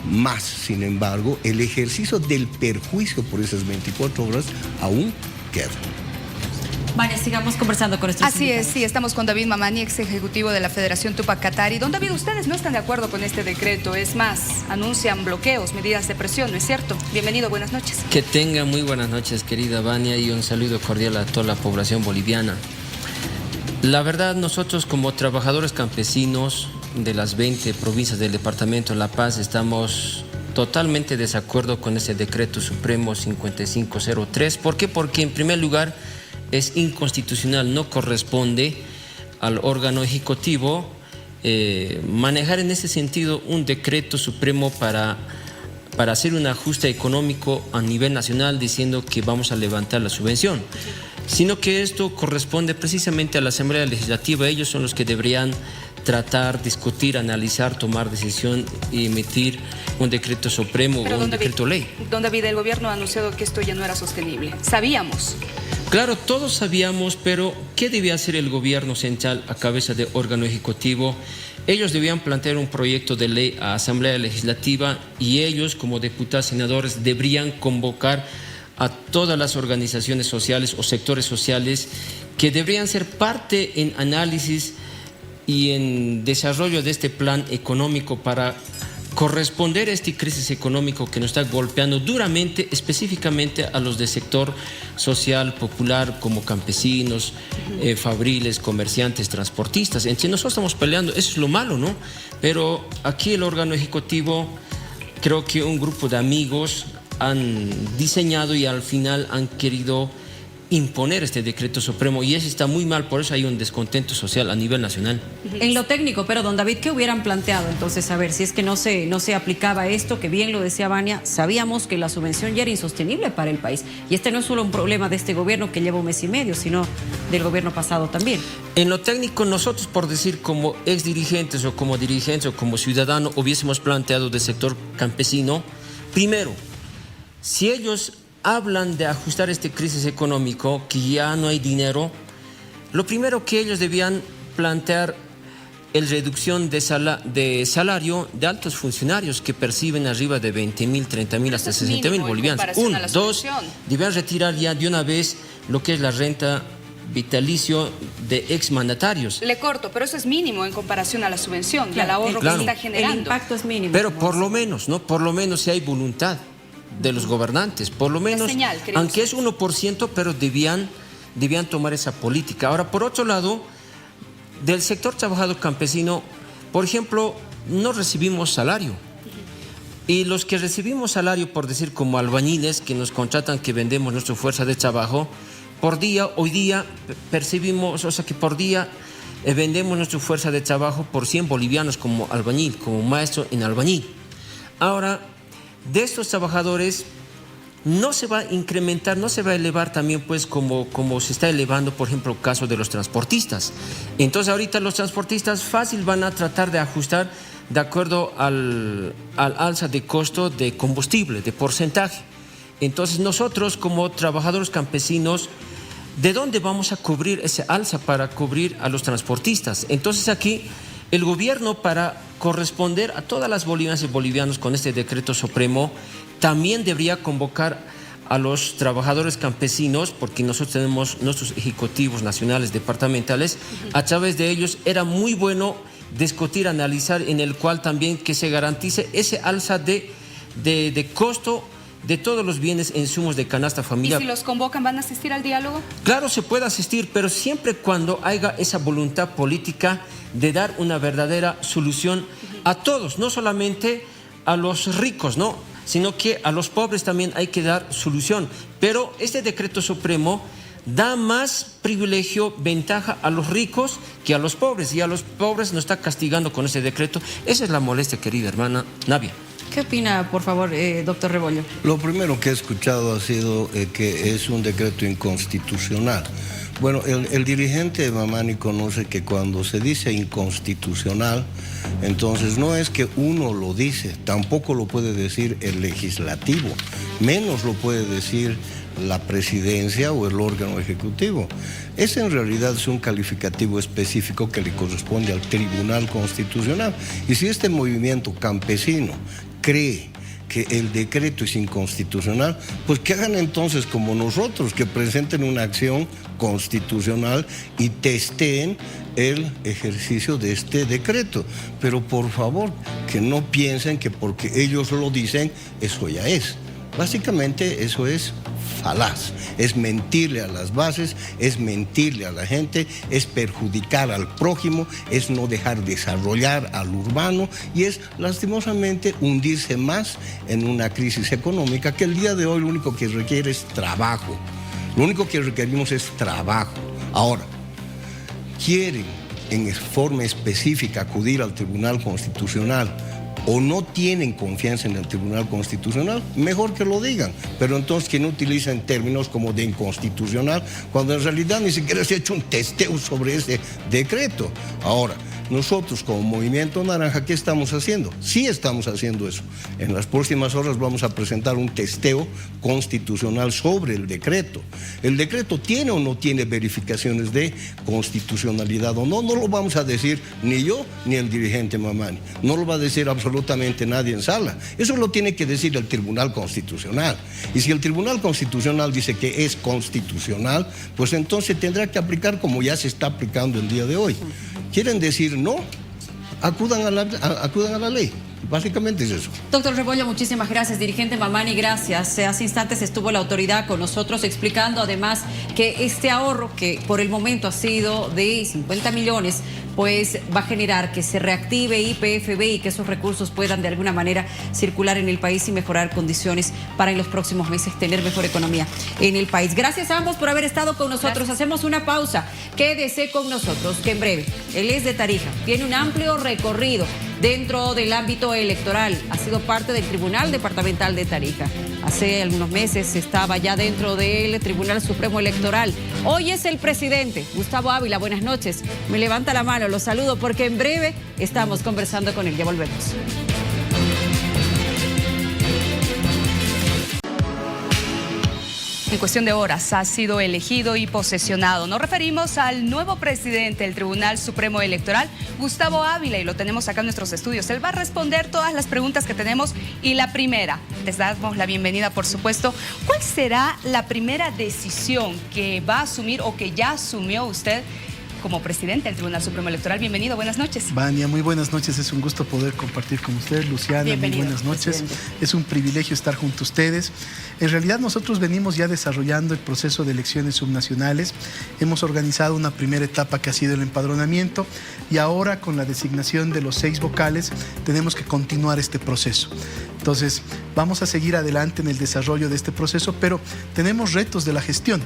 Más, sin embargo, el ejercicio del perjuicio por esas 24 horas aún queda. Vale, sigamos conversando con nuestros Así es, sí, estamos con David Mamani, ex ejecutivo de la Federación Tupac Katari. Don David, ustedes no están de acuerdo con este decreto, es más, anuncian bloqueos, medidas de presión, ¿no es cierto? Bienvenido, buenas noches. Que tenga muy buenas noches, querida Vania, y un saludo cordial a toda la población boliviana. La verdad, nosotros como trabajadores campesinos de las 20 provincias del departamento de La Paz estamos totalmente de desacuerdo con ese decreto supremo 5503. ¿Por qué? Porque en primer lugar es inconstitucional, no corresponde al órgano ejecutivo manejar en ese sentido un decreto supremo para hacer un ajuste económico a nivel nacional diciendo que vamos a levantar la subvención, sino que esto corresponde precisamente a la Asamblea Legislativa. Ellos son los que deberían tratar, discutir, analizar, tomar decisión y emitir un decreto supremo o un decreto ley. Don David, el gobierno ha anunciado que esto ya no era sostenible. Sabíamos. Claro, todos sabíamos, pero ¿qué debía hacer el gobierno central a cabeza de órgano ejecutivo? Ellos debían plantear un proyecto de ley a Asamblea Legislativa y ellos, como diputados senadores, deberían convocar a todas las organizaciones sociales o sectores sociales que deberían ser parte en análisis y en desarrollo de este plan económico para corresponder a esta crisis económica que nos está golpeando duramente, específicamente a los del sector social popular como campesinos, fabriles, comerciantes, transportistas. Entre nosotros estamos peleando, eso es lo malo, ¿no? Pero aquí el órgano ejecutivo, creo que un grupo de amigos han diseñado y al final han querido imponer este decreto supremo y eso está muy mal, por eso hay un descontento social a nivel nacional. En lo técnico, pero don David, ¿qué hubieran planteado entonces? A ver, si es que no se aplicaba esto, que bien lo decía Vania, sabíamos que la subvención ya era insostenible para el país y este no es solo un problema de este gobierno que lleva un mes y medio, sino del gobierno pasado también. En lo técnico, nosotros, por decir, como ex dirigentes o como dirigentes o como ciudadanos, hubiésemos planteado del sector campesino, primero, si ellos hablan de ajustar esta crisis económica, que ya no hay dinero, lo primero que ellos debían plantear es reducción de salario de altos funcionarios que perciben arriba de 20.000, 30.000 hasta 60.000 bolivianos. Uno, dos, debían retirar ya de una vez lo que es la renta vitalicio de exmandatarios. Le corto, pero eso es mínimo en comparación a la subvención y al ahorro que está generando. El impacto es mínimo. Pero por lo menos, ¿no? Por lo menos si hay voluntad de los gobernantes, por lo menos, aunque es 1%, pero debían tomar esa política. Ahora, por otro lado, del sector trabajador campesino, por ejemplo, no recibimos salario. Y los que recibimos salario, por decir, como albañiles, que nos contratan, que vendemos nuestra fuerza de trabajo, hoy día percibimos, o sea que por día vendemos nuestra fuerza de trabajo por 100 bolivianos como albañil, como maestro en albañil. Ahora, de estos trabajadores no se va a incrementar, no se va a elevar también pues como se está elevando, por ejemplo, el caso de los transportistas. Entonces ahorita los transportistas fácil van a tratar de ajustar de acuerdo al alza de costo de combustible, de porcentaje. Entonces nosotros como trabajadores campesinos, ¿de dónde vamos a cubrir ese alza para cubrir a los transportistas? Entonces aquí el gobierno, para corresponder a todas las bolivianas y bolivianos con este decreto supremo, también debería convocar a los trabajadores campesinos, porque nosotros tenemos nuestros ejecutivos nacionales, departamentales, a través de ellos era muy bueno discutir, analizar, en el cual también que se garantice ese alza de costo de todos los bienes e insumos de canasta familiar. ¿Y si los convocan, van a asistir al diálogo? Claro, se puede asistir, pero siempre cuando haya esa voluntad política de dar una verdadera solución a todos, no solamente a los ricos, ¿no? Sino que a los pobres también hay que dar solución. Pero este decreto supremo da más privilegio, ventaja a los ricos que a los pobres, y a los pobres nos está castigando con este decreto. Esa es la molestia, querida hermana Navia. ¿Qué opina, por favor, doctor Rebollo? Lo primero que he escuchado ha sido que es un decreto inconstitucional. Bueno, el dirigente Mamani conoce que cuando se dice inconstitucional, entonces no es que uno lo dice, tampoco lo puede decir el legislativo, menos lo puede decir la presidencia o el órgano ejecutivo. Ese en realidad es un calificativo específico que le corresponde al Tribunal Constitucional. Y si este movimiento campesino cree que el decreto es inconstitucional, pues que hagan entonces como nosotros, que presenten una acción constitucional y testeen el ejercicio de este decreto. Pero por favor, que no piensen que porque ellos lo dicen, eso ya es. Básicamente eso es falaz, es mentirle a las bases, es mentirle a la gente, es perjudicar al prójimo, es no dejar desarrollar al urbano y es lastimosamente hundirse más en una crisis económica que el día de hoy lo único que requiere es trabajo. Lo único que requerimos es trabajo. Ahora, quieren en forma específica acudir al Tribunal Constitucional o no tienen confianza en el Tribunal Constitucional, mejor que lo digan, pero entonces que no utilicen términos como de inconstitucional, cuando en realidad ni siquiera se ha hecho un testeo sobre ese decreto. Ahora, Nosotros como Movimiento Naranja, ¿qué estamos haciendo? Sí estamos haciendo eso. En las próximas horas vamos a presentar un testeo constitucional sobre el decreto. ¿El decreto tiene o no tiene verificaciones de constitucionalidad o no? No lo vamos a decir ni yo ni el dirigente Mamani. No lo va a decir absolutamente nadie en sala. Eso lo tiene que decir el Tribunal Constitucional. Y si el Tribunal Constitucional dice que es constitucional, pues entonces tendrá que aplicar como ya se está aplicando el día de hoy. ¿Quieren decir no? Acudan a la ley. Básicamente es eso. Doctor Rebollo, muchísimas gracias. Dirigente Mamani, gracias. Hace instantes estuvo la autoridad con nosotros explicando además que este ahorro, que por el momento ha sido de 50 millones, pues va a generar que se reactive YPFB y que esos recursos puedan de alguna manera circular en el país y mejorar condiciones para en los próximos meses tener mejor economía en el país. Gracias a ambos por haber estado con nosotros. Gracias. Hacemos una pausa. Quédese con nosotros, que en breve, él es de Tarija, tiene un amplio recorrido dentro del ámbito electoral. Ha sido parte del Tribunal Departamental de Tarija. Hace algunos meses estaba ya dentro del Tribunal Supremo Electoral. Hoy es el presidente, Gustavo Ávila. Buenas noches. Me levanta la mano, lo saludo porque en breve estamos conversando con él. Ya volvemos. En cuestión de horas ha sido elegido y posesionado. Nos referimos al nuevo presidente del Tribunal Supremo Electoral, Gustavo Ávila, y lo tenemos acá en nuestros estudios. Él va a responder todas las preguntas que tenemos y la primera, les damos la bienvenida por supuesto. ¿Cuál será la primera decisión que va a asumir o que ya asumió usted como presidente del Tribunal Supremo Electoral? Bienvenido, buenas noches. Vania, muy buenas noches, es un gusto poder compartir con usted. Luciana, bienvenido, muy buenas noches. presidente. Es un privilegio estar junto a ustedes. En realidad nosotros venimos ya desarrollando el proceso de elecciones subnacionales. Hemos organizado una primera etapa que ha sido el empadronamiento y ahora con la designación de los 6 vocales tenemos que continuar este proceso. Entonces, vamos a seguir adelante en el desarrollo de este proceso, pero tenemos retos de la gestión.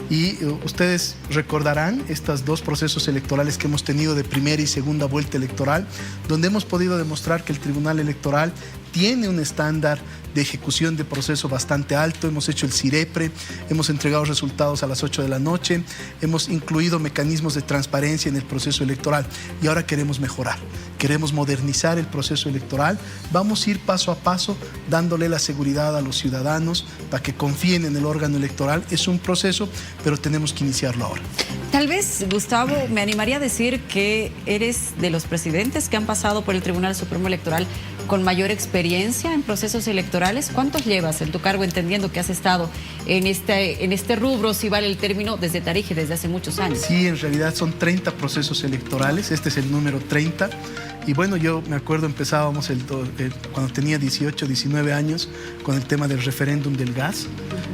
Y ustedes recordarán estos 2 procesos electorales que hemos tenido de primera y segunda vuelta electoral, donde hemos podido demostrar que el Tribunal Electoral tiene un estándar de ejecución de proceso bastante alto. Hemos hecho el CIREPRE, hemos entregado resultados a las 8 de la noche, hemos incluido mecanismos de transparencia en el proceso electoral y ahora queremos mejorar, queremos modernizar el proceso electoral. Vamos a ir paso a paso dándole la seguridad a los ciudadanos para que confíen en el órgano electoral. Es un proceso, pero tenemos que iniciarlo ahora. Tal vez, Gustavo, me animaría a decir que eres de los presidentes que han pasado por el Tribunal Supremo Electoral con mayor experiencia en procesos electorales. ¿Cuántos llevas en tu cargo, entendiendo que has estado en este rubro, si vale el término, desde Tarija, desde hace muchos años? Sí, en realidad son 30 procesos electorales, este es el número 30. Y bueno, yo me acuerdo empezábamos cuando tenía 18, 19 años con el tema del referéndum del gas.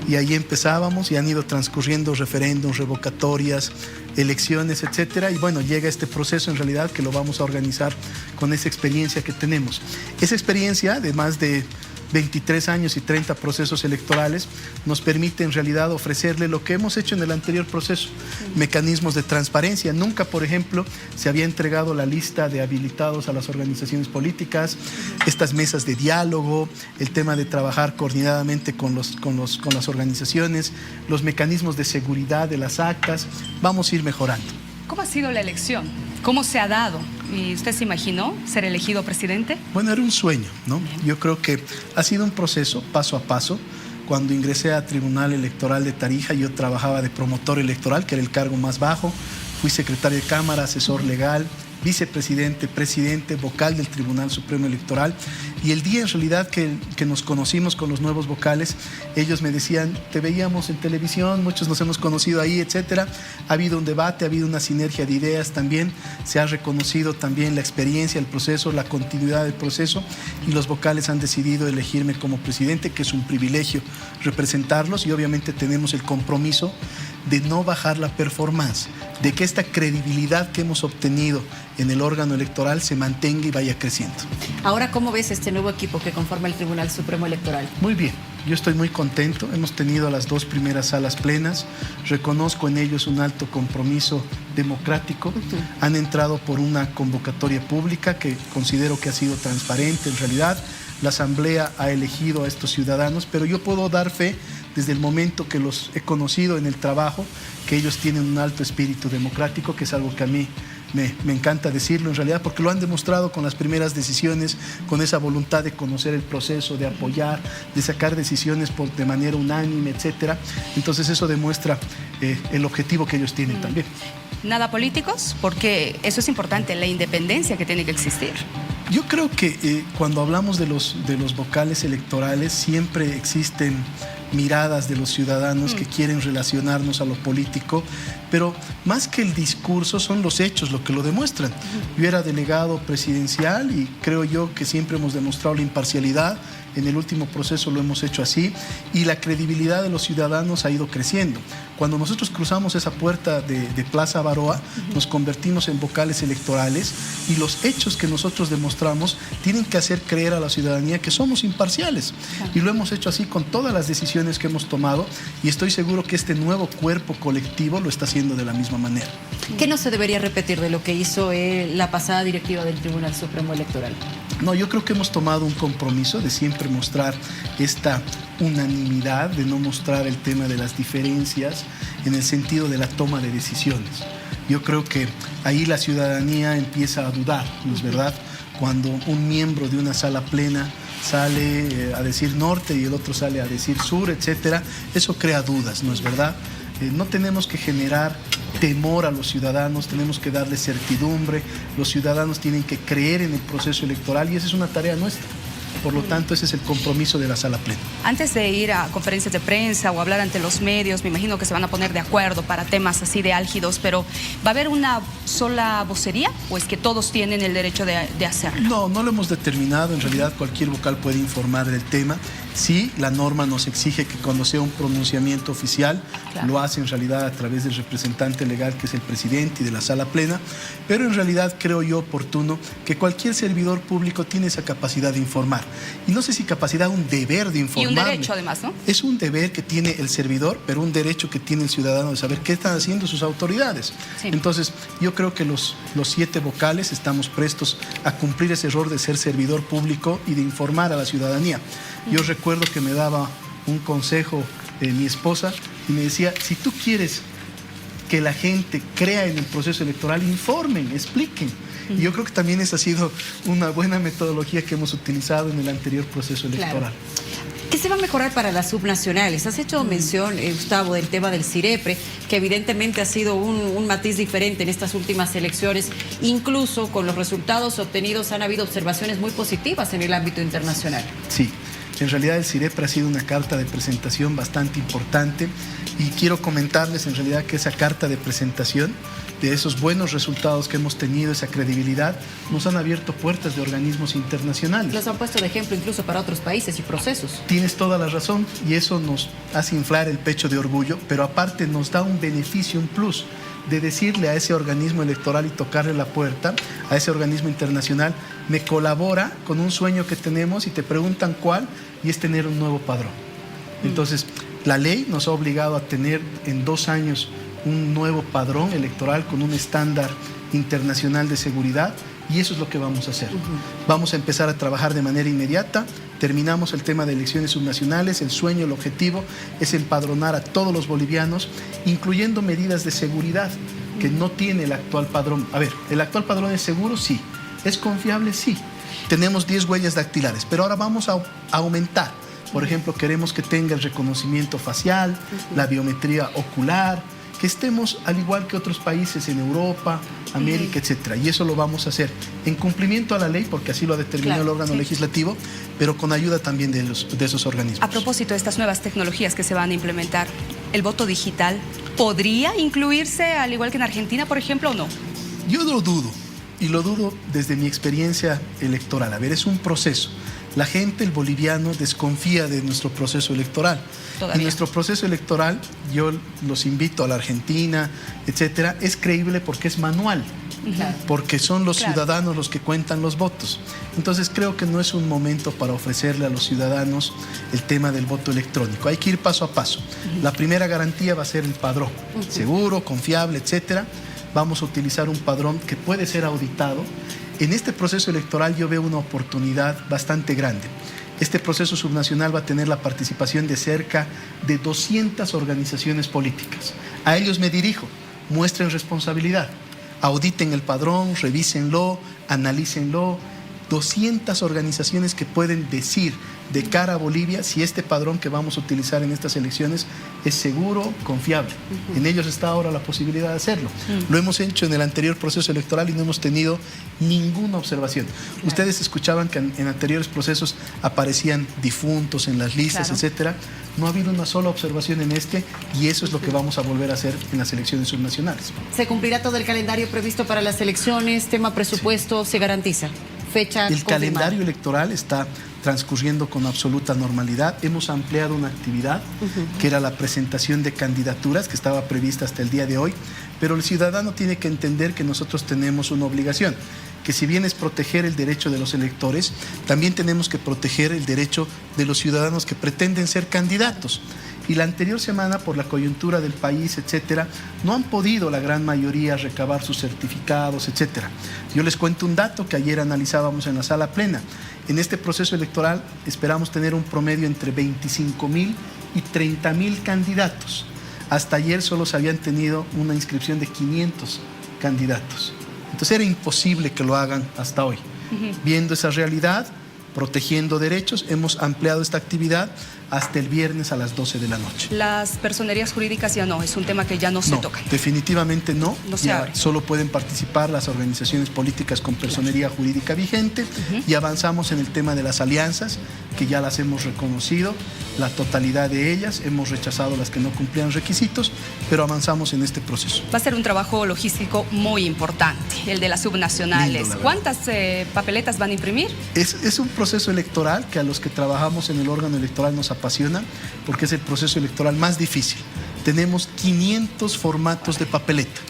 Y ahí empezábamos y han ido transcurriendo referéndums, revocatorias, elecciones, etcétera. Y bueno, llega este proceso en realidad que lo vamos a organizar con esa experiencia que tenemos. Esa experiencia de más de 23 años y 30 procesos electorales nos permite en realidad ofrecerle lo que hemos hecho en el anterior proceso, mecanismos de transparencia. Nunca, por ejemplo, se había entregado la lista de habilitados a las organizaciones políticas, estas mesas de diálogo, el tema de trabajar coordinadamente con las organizaciones, los mecanismos de seguridad de las actas. Vamos a ir mejorando. ¿Cómo ha sido la elección? ¿Cómo se ha dado? ¿Y usted se imaginó ser elegido presidente? Bueno, era un sueño, ¿no? Yo creo que ha sido un proceso, paso a paso. Cuando ingresé a Tribunal Electoral de Tarija, yo trabajaba de promotor electoral, que era el cargo más bajo. Fui secretario de Cámara, asesor legal, vicepresidente, presidente, vocal del Tribunal Supremo Electoral. Y el día en realidad que nos conocimos con los nuevos vocales, ellos me decían, te veíamos en televisión, muchos nos hemos conocido ahí, etcétera. Ha habido un debate, ha habido una sinergia de ideas también, se ha reconocido también la experiencia, el proceso, la continuidad del proceso, y los vocales han decidido elegirme como presidente, que es un privilegio representarlos, y obviamente tenemos el compromiso de no bajar la performance, de que esta credibilidad que hemos obtenido en el órgano electoral se mantenga y vaya creciendo. Ahora, ¿cómo ves este nuevo equipo que conforma el Tribunal Supremo Electoral? Muy bien, yo estoy muy contento. Hemos tenido las 2 primeras salas plenas. Reconozco en ellos un alto compromiso democrático. Han entrado por una convocatoria pública que considero que ha sido transparente en realidad. la Asamblea ha elegido a estos ciudadanos, pero yo puedo dar fe desde el momento que los he conocido en el trabajo, que ellos tienen un alto espíritu democrático, que es algo que a mí me encanta decirlo en realidad, porque lo han demostrado con las primeras decisiones, con esa voluntad de conocer el proceso, de apoyar, de sacar decisiones de manera unánime, etcétera. Entonces eso demuestra el objetivo que ellos tienen también. ¿Nada políticos? Porque eso es importante, la independencia que tiene que existir. Yo creo que cuando hablamos de los vocales electorales siempre existen miradas de los ciudadanos que quieren relacionarnos a lo político, pero más que el discurso son los hechos lo que lo demuestran. Yo era delegado presidencial y creo yo que siempre hemos demostrado la imparcialidad. En el último proceso lo hemos hecho así y la credibilidad de los ciudadanos ha ido creciendo. Cuando nosotros cruzamos esa puerta de Plaza Baroa, nos convertimos en vocales electorales y los hechos que nosotros demostramos tienen que hacer creer a la ciudadanía que somos imparciales. Y lo hemos hecho así con todas las decisiones que hemos tomado y estoy seguro que este nuevo cuerpo colectivo lo está haciendo de la misma manera. ¿Qué no se debería repetir de lo que hizo la pasada directiva del Tribunal Supremo Electoral? No, yo creo que hemos tomado un compromiso de siempre mostrar esta unanimidad, de no mostrar el tema de las diferencias en el sentido de la toma de decisiones. Yo creo que ahí la ciudadanía empieza a dudar, ¿no es verdad? Cuando un miembro de una sala plena sale a decir norte y el otro sale a decir sur, etcétera, eso crea dudas, ¿no es verdad? No tenemos que generar temor a los ciudadanos, tenemos que darles certidumbre, los ciudadanos tienen que creer en el proceso electoral y esa es una tarea nuestra. Por lo tanto, ese es el compromiso de la sala plena. Antes de ir a conferencias de prensa o hablar ante los medios, me imagino que se van a poner de acuerdo para temas así de álgidos, pero ¿va a haber una sola vocería o es que todos tienen el derecho de hacerlo? No, no lo hemos determinado. En realidad, cualquier vocal puede informar del tema. Sí, la norma nos exige que cuando sea un pronunciamiento oficial, lo hace en realidad a través del representante legal, que es el presidente y de la sala plena, pero en realidad creo yo oportuno que cualquier servidor público tiene esa capacidad de informar. Y no sé si capacidad, un deber de informar. Y un derecho además, ¿no? Es un deber que tiene el servidor, pero un derecho que tiene el ciudadano de saber qué están haciendo sus autoridades. Sí. Entonces, yo creo que los 7 vocales estamos prestos a cumplir ese rol de ser servidor público y de informar a la ciudadanía. Yo recuerdo que me daba un consejo mi esposa y me decía, si tú quieres que la gente crea en el proceso electoral, informen, expliquen. Y yo creo que también esa ha sido una buena metodología que hemos utilizado en el anterior proceso electoral. Claro. ¿Qué se va a mejorar para las subnacionales? Has hecho mención, Gustavo, del tema del CIREPRE, que evidentemente ha sido un matiz diferente en estas últimas elecciones. Incluso con los resultados obtenidos han habido observaciones muy positivas en el ámbito internacional. Sí. En realidad el CIREPRE ha sido una carta de presentación bastante importante y quiero comentarles en realidad que esa carta de presentación de esos buenos resultados que hemos tenido, esa credibilidad, nos han abierto puertas de organismos internacionales. Los han puesto de ejemplo incluso para otros países y procesos. Tienes toda la razón y eso nos hace inflar el pecho de orgullo, pero aparte nos da un beneficio, un plus, de decirle a ese organismo electoral y tocarle la puerta, a ese organismo internacional, me colabora con un sueño que tenemos y te preguntan cuál, y es tener un nuevo padrón. Entonces, la ley nos ha obligado a tener en 2 años un nuevo padrón electoral con un estándar internacional de seguridad y eso es lo que vamos a hacer. Vamos a empezar a trabajar de manera inmediata. Terminamos el tema de elecciones subnacionales. El sueño, el objetivo es empadronar a todos los bolivianos, incluyendo medidas de seguridad que no tiene el actual padrón. A ver, ¿el actual padrón es seguro? Sí. ¿Es confiable? Sí. Tenemos 10 huellas dactilares, pero ahora vamos a aumentar. Por ejemplo, queremos que tenga el reconocimiento facial, la biometría ocular, que estemos al igual que otros países en Europa, América, etcétera. Y eso lo vamos a hacer en cumplimiento a la ley, porque así lo ha determinado el órgano legislativo, pero con ayuda también de esos organismos. A propósito de estas nuevas tecnologías que se van a implementar, ¿el voto digital podría incluirse al igual que en Argentina, por ejemplo, o no? Yo lo dudo, y lo dudo desde mi experiencia electoral. A ver, es un proceso. La gente, el boliviano, desconfía de nuestro proceso electoral. En nuestro proceso electoral, yo los invito a la Argentina, etcétera, es creíble porque es manual, porque son los ciudadanos los que cuentan los votos. Entonces creo que no es un momento para ofrecerle a los ciudadanos el tema del voto electrónico. Hay que ir paso a paso. La primera garantía va a ser el padrón, seguro, confiable, etcétera. vamos a utilizar un padrón que puede ser auditado. En este proceso electoral yo veo una oportunidad bastante grande. Este proceso subnacional va a tener la participación de cerca de 200 organizaciones políticas. A ellos me dirijo, muestren responsabilidad, auditen el padrón, revísenlo, analícenlo. 200 organizaciones que pueden decir de cara a Bolivia si este padrón que vamos a utilizar en estas elecciones es seguro, confiable. En ellos está ahora la posibilidad de hacerlo. Lo hemos hecho en el anterior proceso electoral y no hemos tenido ninguna observación. Ustedes escuchaban que en anteriores procesos aparecían difuntos en las listas, etcétera. No ha habido una sola observación en este y eso es lo que vamos a volver a hacer en las elecciones subnacionales. ¿Se cumplirá todo el calendario previsto para las elecciones? ¿Tema presupuesto se garantiza? Fecha El confirmada. calendario electoral está transcurriendo con absoluta normalidad. Hemos ampliado una actividad que era la presentación de candidaturas que estaba prevista hasta el día de hoy, pero el ciudadano tiene que entender que nosotros tenemos una obligación, que si bien es proteger el derecho de los electores, también tenemos que proteger el derecho de los ciudadanos que pretenden ser candidatos. Y la anterior semana, por la coyuntura del país, etcétera, no han podido la gran mayoría recabar sus certificados, etcétera. Yo les cuento un dato que ayer analizábamos en la sala plena. En este proceso electoral esperamos tener un promedio entre 25,000 y 30,000 candidatos. Hasta ayer solo se habían tenido una inscripción de 500 candidatos. Entonces era imposible que lo hagan hasta hoy. Viendo esa realidad, protegiendo derechos, hemos ampliado esta actividad hasta el viernes a las 12 de la noche. Las personerías jurídicas ya no, es un tema que ya no se toca. Definitivamente no. No se abre. Solo pueden participar las organizaciones políticas con personería jurídica vigente y avanzamos en el tema de las alianzas, que ya las hemos reconocido, la totalidad de ellas, hemos rechazado las que no cumplían requisitos, pero avanzamos en este proceso. Va a ser un trabajo logístico muy importante, el de las subnacionales. Lindo, ¿Cuántas papeletas van a imprimir? Es un proceso electoral que a los que trabajamos en el órgano electoral nos apasiona porque es el proceso electoral más difícil. Tenemos 500 formatos de papeleta.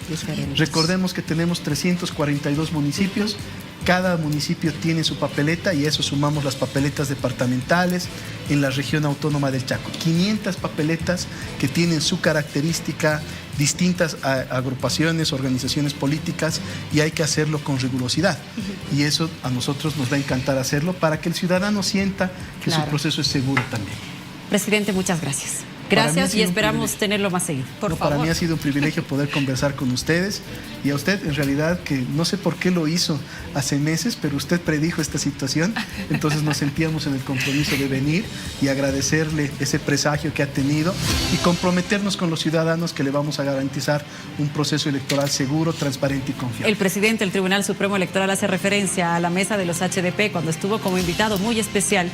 Recordemos que tenemos 342 municipios. Cada municipio tiene su papeleta y a eso sumamos las papeletas departamentales en la región autónoma del Chaco. 500 papeletas que tienen su característica, distintas agrupaciones, organizaciones políticas y hay que hacerlo con rigurosidad. Y eso a nosotros nos va a encantar hacerlo para que el ciudadano sienta que su proceso es seguro también. Presidente, muchas gracias. Gracias y esperamos tenerlo más seguido. Para mí ha sido un privilegio poder conversar con ustedes y a usted en realidad que no sé por qué lo hizo hace meses, pero usted predijo esta situación, entonces nos sentíamos en el compromiso de venir y agradecerle ese presagio que ha tenido y comprometernos con los ciudadanos que le vamos a garantizar un proceso electoral seguro, transparente y confiable. El presidente del Tribunal Supremo Electoral hace referencia a la mesa de los HDP cuando estuvo como invitado muy especial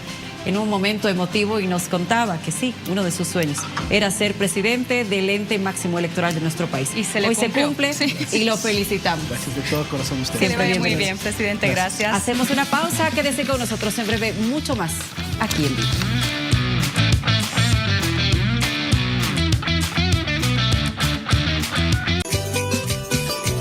en un momento emotivo y nos contaba que sí, uno de sus sueños era ser presidente del ente máximo electoral de nuestro país. Y hoy se cumple y lo felicitamos. Gracias de todo corazón a ustedes. Que le vaya muy bien, presidente. Gracias. Hacemos una pausa, quédese con nosotros en breve, mucho más aquí en Vivo.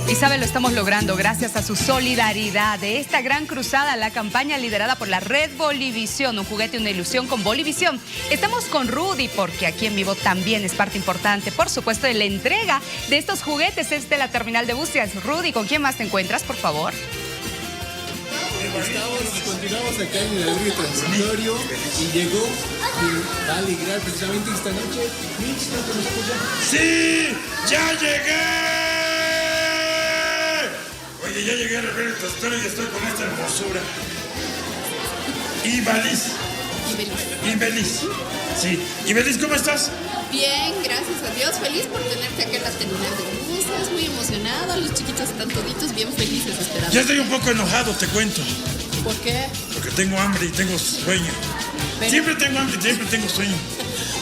Y sabe, lo estamos logrando gracias a su solidaridad de esta gran cruzada, la campaña liderada por la Red Bolivisión, un juguete y una ilusión con Bolivisión. Estamos con Rudy porque aquí en Vivo también es parte importante, por supuesto, de la entrega de estos juguetes desde la terminal de buses. Rudy, ¿con quién más te encuentras, por favor? Continuamos acá en el abrigo transitorio y llegó y va a alegrar precisamente esta noche. Mitch, ¿no te nos escucha? ¡Sí! ¡Ya llegué! Oye, ya llegué a la abrigo transitorio y estoy con esta hermosura. Ibeliz. Sí. Ibeliz, ¿cómo estás? Bien, gracias a Dios. Feliz por tenerte acá en la terminal de buses. Muy emocionada. Los chiquitos están toditos bien felices esperando. Ya estoy un poco enojado, te cuento. ¿Por qué? Porque tengo hambre y tengo sueño. Pero... Siempre tengo hambre y siempre tengo sueño.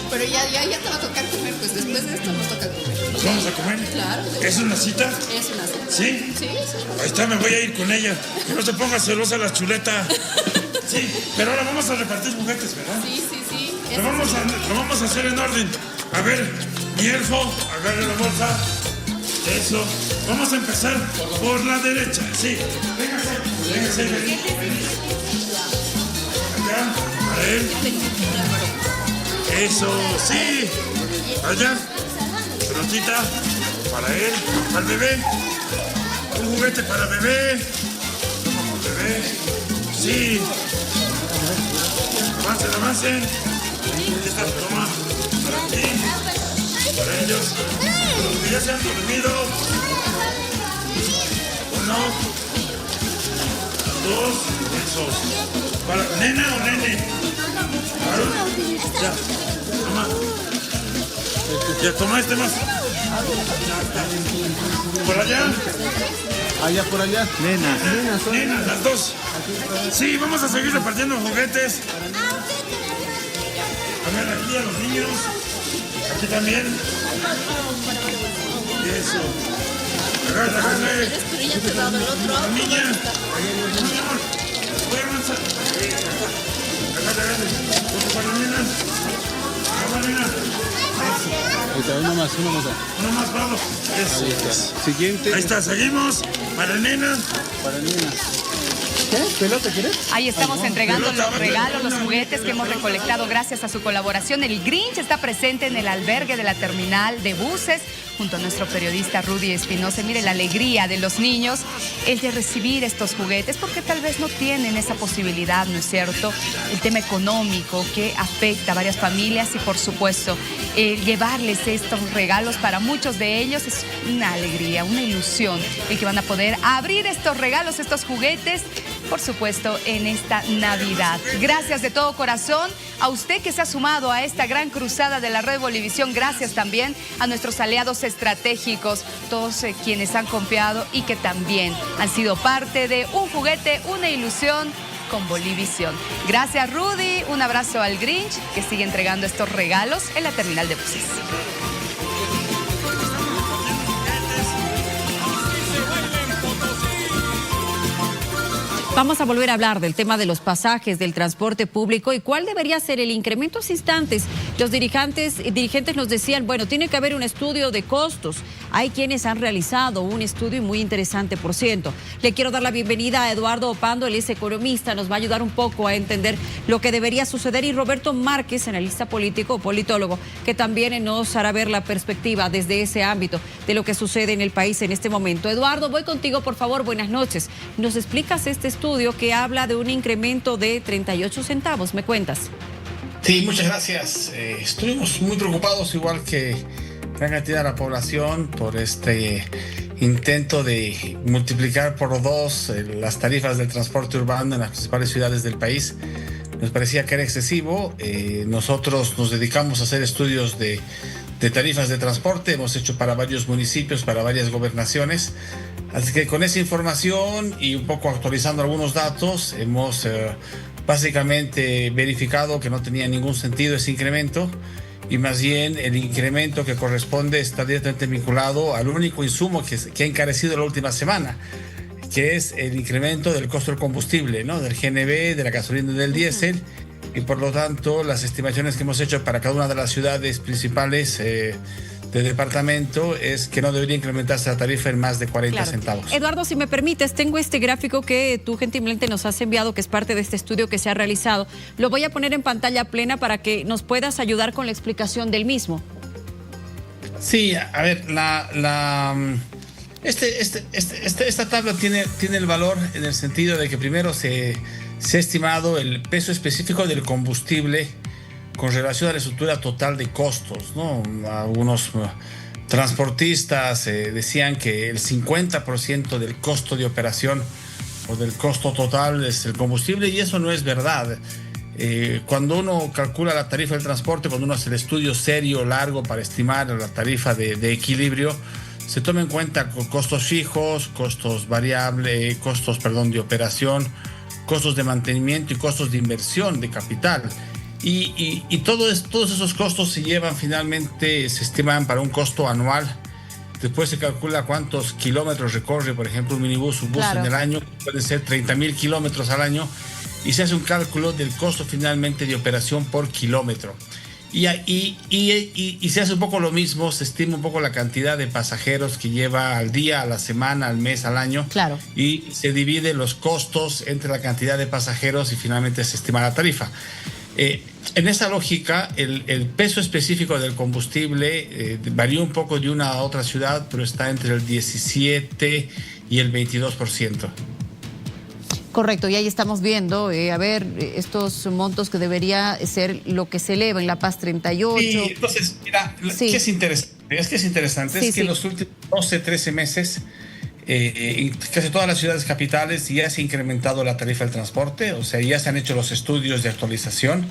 Pero ya te va a tocar comer, pues después de esto nos toca comer. ¿Nos vamos a comer? Claro. ¿Es una cita? Es una cita. ¿Sí? Sí. Ahí está, me voy a ir con ella. Que no se ponga celosa la chuleta. Sí, pero ahora vamos a repartir juguetes, ¿verdad? Sí. Lo vamos a hacer en orden. A ver, mi elfo, agarre la bolsa. Eso. Vamos a empezar por la derecha. Sí. Véngase, vení. Acá, para él. Eso, sí. Allá. Pelotita. Para él. Al bebé. Un juguete para bebé. Bebé. Sí. Avancen. Aquí está, toma. Para ti. Para ellos. Para los que ya se han dormido. 1, 2, eso. ¿Para nena o nene? Ya. Toma. Ya toma este más. ¿Por allá? Allá por allá. Nenas, las dos. Sí, vamos a seguir repartiendo juguetes. A ver, aquí a los niños. Aquí también. Eso. Agárrale. La niña. Mi amor. Voy a avanzar. Agárrale. Para las nenas. Para nena. Ahí está, uno más. Uno más, Pablo. Eso. Ahí está. Siguiente. Ahí está, seguimos. Para nena. ¿Qué? ¿Pelota quieres? Ahí estamos entregando los regalos, los juguetes que hemos recolectado gracias a su colaboración. El Grinch está presente en el albergue de la terminal de buses junto a nuestro periodista Rudy Espinosa. Mire la alegría de los niños, el de recibir estos juguetes, porque tal vez no tienen esa posibilidad, ¿no es cierto? El tema económico que afecta a varias familias y, por supuesto, llevarles estos regalos para muchos de ellos es una alegría, una ilusión, el que van a poder abrir estos regalos, estos juguetes, por supuesto, en esta Navidad. Gracias de todo corazón a usted que se ha sumado a esta gran cruzada de la Red Bolivisión. Gracias también a nuestros aliados estratégicos, todos quienes han confiado y que también han sido parte de un juguete, una ilusión con Bolivisión. Gracias, Rudy. Un abrazo al Grinch, que sigue entregando estos regalos en la terminal de buses. Vamos a volver a hablar del tema de los pasajes, del transporte público y cuál debería ser el incremento. Hace instantes, los dirigentes nos decían, bueno, tiene que haber un estudio de costos. Hay quienes han realizado un estudio muy interesante, por cierto. Le quiero dar la bienvenida a Eduardo Opando, él es economista, nos va a ayudar un poco a entender lo que debería suceder, y Roberto Márquez, analista político, politólogo, que también nos hará ver la perspectiva desde ese ámbito de lo que sucede en el país en este momento. Eduardo, voy contigo, por favor, buenas noches. ¿Nos explicas este estudio que habla de un incremento de 38 centavos? ¿Me cuentas? Sí, muchas gracias. Estuvimos muy preocupados, igual que gran cantidad de la población, por este intento de multiplicar por 2 las tarifas del transporte urbano en las principales ciudades del país. Nos parecía que era excesivo. Nosotros nos dedicamos a hacer estudios de tarifas de transporte. Hemos hecho para varios municipios, para varias gobernaciones. Así que con esa información y un poco actualizando algunos datos, hemos básicamente verificado que no tenía ningún sentido ese incremento, y más bien el incremento que corresponde está directamente vinculado al único insumo que ha encarecido la última semana, que es el incremento del costo del combustible, ¿no? Del GNV, de la gasolina y del diésel. Y por lo tanto, las estimaciones que hemos hecho para cada una de las ciudades principales del departamento es que no debería incrementarse la tarifa en más de 40 centavos. Eduardo, si me permites, tengo este gráfico que tú gentilmente nos has enviado, que es parte de este estudio que se ha realizado. Lo voy a poner en pantalla plena para que nos puedas ayudar con la explicación del mismo. Sí, a ver, esta tabla tiene el valor en el sentido de que primero se ha estimado el peso específico del combustible con relación a la estructura total de costos, ¿no? Algunos transportistas decían que el 50% del costo de operación o del costo total es el combustible, y eso no es verdad. Cuando uno calcula la tarifa del transporte, cuando uno hace el estudio serio, largo, para estimar la tarifa de equilibrio, se toma en cuenta costos fijos, costos variables, costos de operación, costos de mantenimiento y costos de inversión de capital. Y todos esos costos se llevan finalmente, se estiman para un costo anual. Después se calcula cuántos kilómetros recorre, por ejemplo, un minibús, un bus en el año. Pueden ser 30.000 kilómetros al año. Y se hace un cálculo del costo finalmente de operación por kilómetro. Y se hace un poco lo mismo, se estima un poco la cantidad de pasajeros que lleva al día, a la semana, al mes, al año. Claro. Y se divide los costos entre la cantidad de pasajeros y finalmente se estima la tarifa. En esa lógica, el peso específico del combustible varía un poco de una a otra ciudad, pero está entre el 17 y el 22%. Correcto, y ahí estamos viendo, estos montos que debería ser lo que se eleva en La Paz 38. Sí, entonces, mira, sí. ¿qué es interesante? Es que en los últimos 12, 13 meses, en casi todas las ciudades capitales ya se ha incrementado la tarifa del transporte, o sea, ya se han hecho los estudios de actualización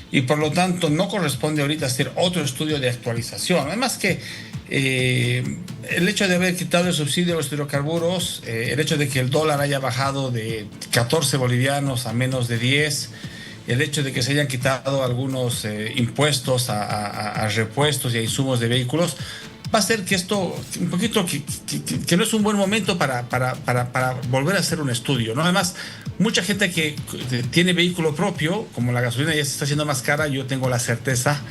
y por lo tanto no corresponde ahorita hacer otro estudio de actualización. Además que el hecho de haber quitado el subsidio a los hidrocarburos, el hecho de que el dólar haya bajado de 14 bolivianos a menos de 10, el hecho de que se hayan quitado algunos impuestos a repuestos y a insumos de vehículos, va a hacer que esto, un poquito, que no es un buen momento para volver a hacer un estudio, ¿no? Además, mucha gente que tiene vehículo propio, como la gasolina ya se está haciendo más cara, yo tengo la certeza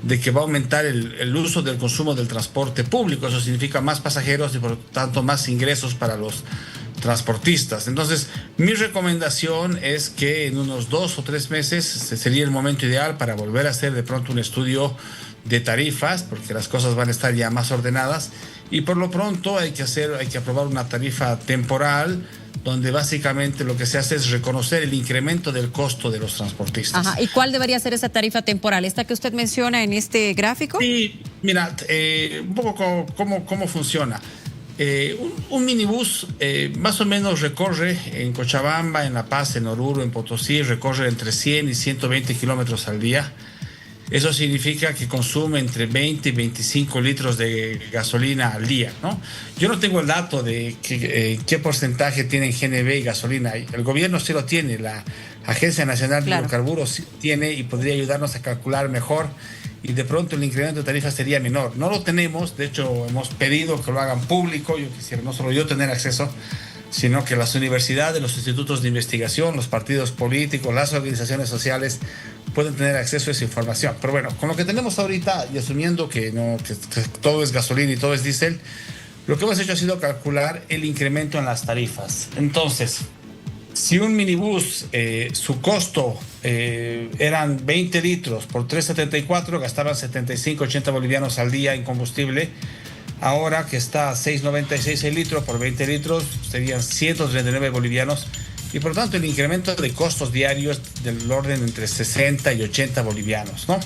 de que va a aumentar el uso del consumo del transporte público. Eso significa más pasajeros y por lo tanto más ingresos para los transportistas. Entonces, mi recomendación es que en unos 2 o 3 meses sería el momento ideal para volver a hacer de pronto un estudio de tarifas, porque las cosas van a estar ya más ordenadas y por lo pronto hay que aprobar una tarifa temporal donde básicamente lo que se hace es reconocer el incremento del costo de los transportistas. Ajá. ¿Y cuál debería ser esa tarifa temporal? ¿Esta que usted menciona en este gráfico? Sí, mira, un poco cómo funciona. Un minibús más o menos recorre en Cochabamba, en La Paz, en Oruro, en Potosí, recorre entre 100 y 120 kilómetros al día. Eso significa que consume entre 20 y 25 litros de gasolina al día, ¿no? Yo no tengo el dato de qué porcentaje tienen GNV y gasolina. El gobierno sí lo tiene, la Agencia Nacional de Hidrocarburos sí lo tiene y podría ayudarnos a calcular mejor y de pronto el incremento de tarifa sería menor. No lo tenemos, de hecho hemos pedido que lo hagan público. Yo quisiera no solo yo tener acceso, sino que las universidades, los institutos de investigación, los partidos políticos, las organizaciones sociales pueden tener acceso a esa información. Pero bueno, con lo que tenemos ahorita y asumiendo que todo es gasolina y todo es diésel, lo que hemos hecho ha sido calcular el incremento en las tarifas. Entonces, si un minibús, su costo eran 20 litros por 3.74, gastaban 75, 80 bolivianos al día en combustible. Ahora que está a 6.96 el litro por 20 litros, serían 139 bolivianos. Y por lo tanto el incremento de costos diarios del orden entre 60 y 80 bolivianos, ¿no?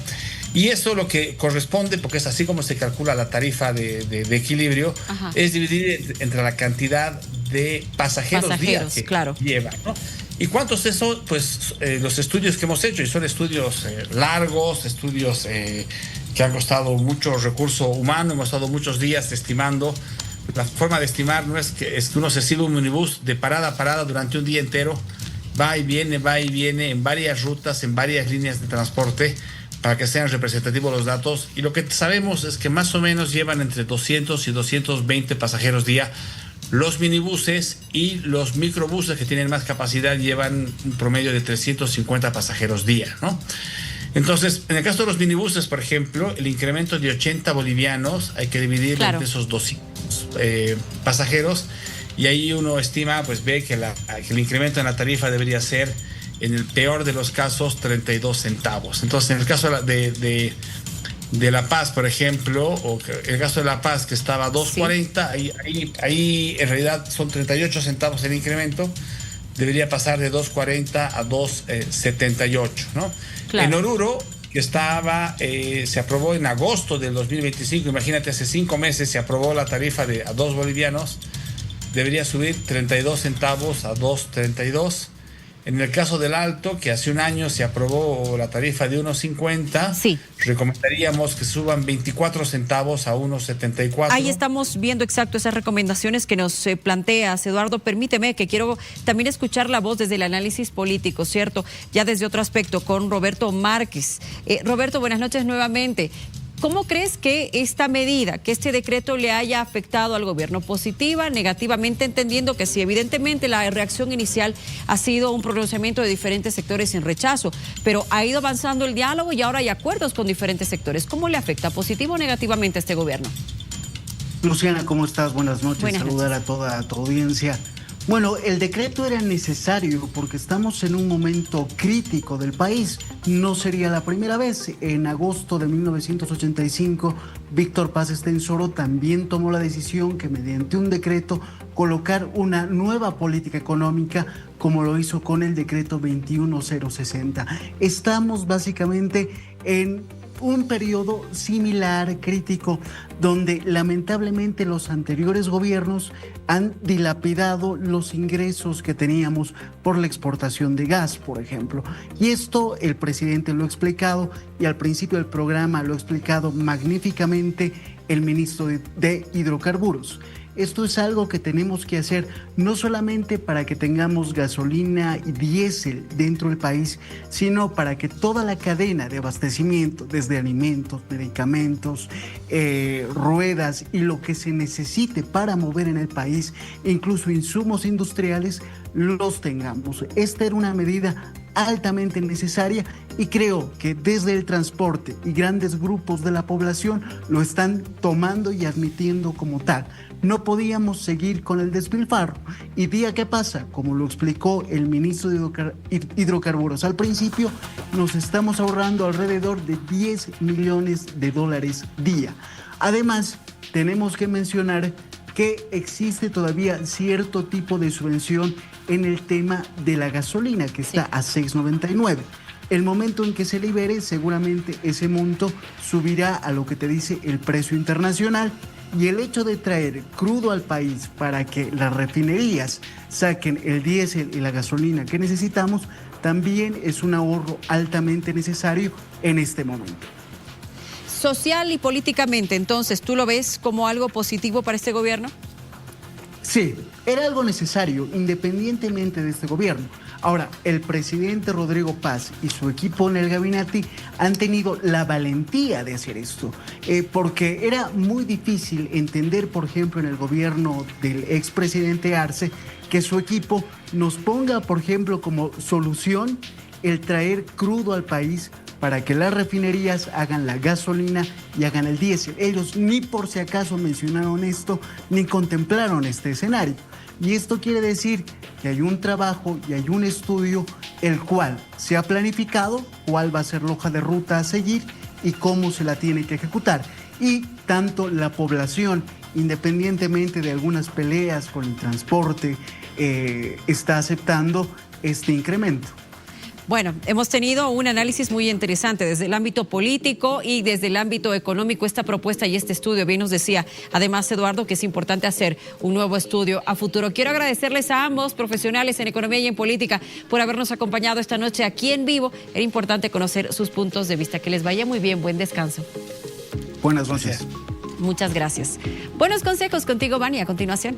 Y eso lo que corresponde, porque es así como se calcula la tarifa de equilibrio, es dividir entre la cantidad de pasajeros día que llevan, ¿no? ¿Y cuánto es eso? Pues los estudios que hemos hecho, y son estudios largos, estudios que han costado mucho recurso humano, hemos estado muchos días estimando. La forma de estimar no es que uno se sirve un minibús de parada a parada durante un día entero, va y viene en varias rutas, en varias líneas de transporte, para que sean representativos los datos. Y lo que sabemos es que más o menos llevan entre 200 y 220 pasajeros día los minibuses, y los microbuses que tienen más capacidad llevan un promedio de 350 pasajeros día, ¿no? Entonces, en el caso de los minibuses, por ejemplo, el incremento de 80 bolivianos hay que dividirlo entre esos 200 pasajeros, y ahí uno estima, pues ve que el incremento en la tarifa debería ser, en el peor de los casos, 32 centavos. Entonces, en el caso de La Paz, por ejemplo, o el caso de La Paz, que estaba a 2.40, ahí en realidad son 38 centavos el incremento, debería pasar de 2.40 a 2.78, ¿no? En Oruro, que se aprobó en agosto del 2025, imagínate, hace 5 meses se aprobó la tarifa a 2 bolivianos, debería subir 32 centavos a 2.32. En el caso del Alto, que hace un año se aprobó la tarifa de 1.50, recomendaríamos que suban 24 centavos a 1.74. Ahí estamos viendo exacto esas recomendaciones que nos planteas, Eduardo. Permíteme que quiero también escuchar la voz desde el análisis político, ¿cierto? Ya desde otro aspecto, con Roberto Márquez. Roberto, buenas noches nuevamente. ¿Cómo crees que esta medida, que este decreto le haya afectado al gobierno? ¿Positiva, negativamente? Entendiendo que sí, evidentemente la reacción inicial ha sido un pronunciamiento de diferentes sectores en rechazo, pero ha ido avanzando el diálogo y ahora hay acuerdos con diferentes sectores. ¿Cómo le afecta, positivo o negativamente a este gobierno? Luciana, ¿cómo estás? Buenas noches. Buenas Saludar noches a toda tu audiencia. Bueno, el decreto era necesario porque estamos en un momento crítico del país. No sería la primera vez. En agosto de 1985, Víctor Paz Estenssoro también tomó la decisión que mediante un decreto colocar una nueva política económica, como lo hizo con el decreto 21060. Estamos básicamente en un periodo similar, crítico, donde lamentablemente los anteriores gobiernos han dilapidado los ingresos que teníamos por la exportación de gas, por ejemplo. Y esto el presidente lo ha explicado y al principio del programa lo ha explicado magníficamente el ministro de Hidrocarburos. Esto es algo que tenemos que hacer no solamente para que tengamos gasolina y diésel dentro del país, sino para que toda la cadena de abastecimiento, desde alimentos, medicamentos, ruedas y lo que se necesite para mover en el país, incluso insumos industriales, los tengamos. Esta era una medida altamente necesaria y creo que desde el transporte y grandes grupos de la población lo están tomando y admitiendo como tal. No podíamos seguir con el despilfarro. Y día que pasa, como lo explicó el ministro de Hidrocarburos al principio, nos estamos ahorrando alrededor de $10 millones día. Además, tenemos que mencionar que existe todavía cierto tipo de subvención en el tema de la gasolina, que está a $6.99. El momento en que se libere, seguramente ese monto subirá a lo que te dice el precio internacional. Y el hecho de traer crudo al país para que las refinerías saquen el diésel y la gasolina que necesitamos, también es un ahorro altamente necesario en este momento. Social y políticamente, entonces, ¿tú lo ves como algo positivo para este gobierno? Sí, era algo necesario, independientemente de este gobierno. Ahora, el presidente Rodrigo Paz y su equipo en el gabinete han tenido la valentía de hacer esto, porque era muy difícil entender, por ejemplo, en el gobierno del expresidente Arce, que su equipo nos ponga, por ejemplo, como solución el traer crudo al país para que las refinerías hagan la gasolina y hagan el diésel. Ellos ni por si acaso mencionaron esto, ni contemplaron este escenario. Y esto quiere decir que hay un trabajo y hay un estudio el cual se ha planificado, cuál va a ser la hoja de ruta a seguir y cómo se la tiene que ejecutar. Y tanto la población, independientemente de algunas peleas con el transporte, está aceptando este incremento. Bueno, hemos tenido un análisis muy interesante desde el ámbito político y desde el ámbito económico, esta propuesta y este estudio. Bien nos decía, además, Eduardo, que es importante hacer un nuevo estudio a futuro. Quiero agradecerles a ambos, profesionales en economía y en política, por habernos acompañado esta noche aquí en vivo. Era importante conocer sus puntos de vista. Que les vaya muy bien, buen descanso. Buenas noches. Muchas gracias. Buenos consejos contigo, Vani, a continuación.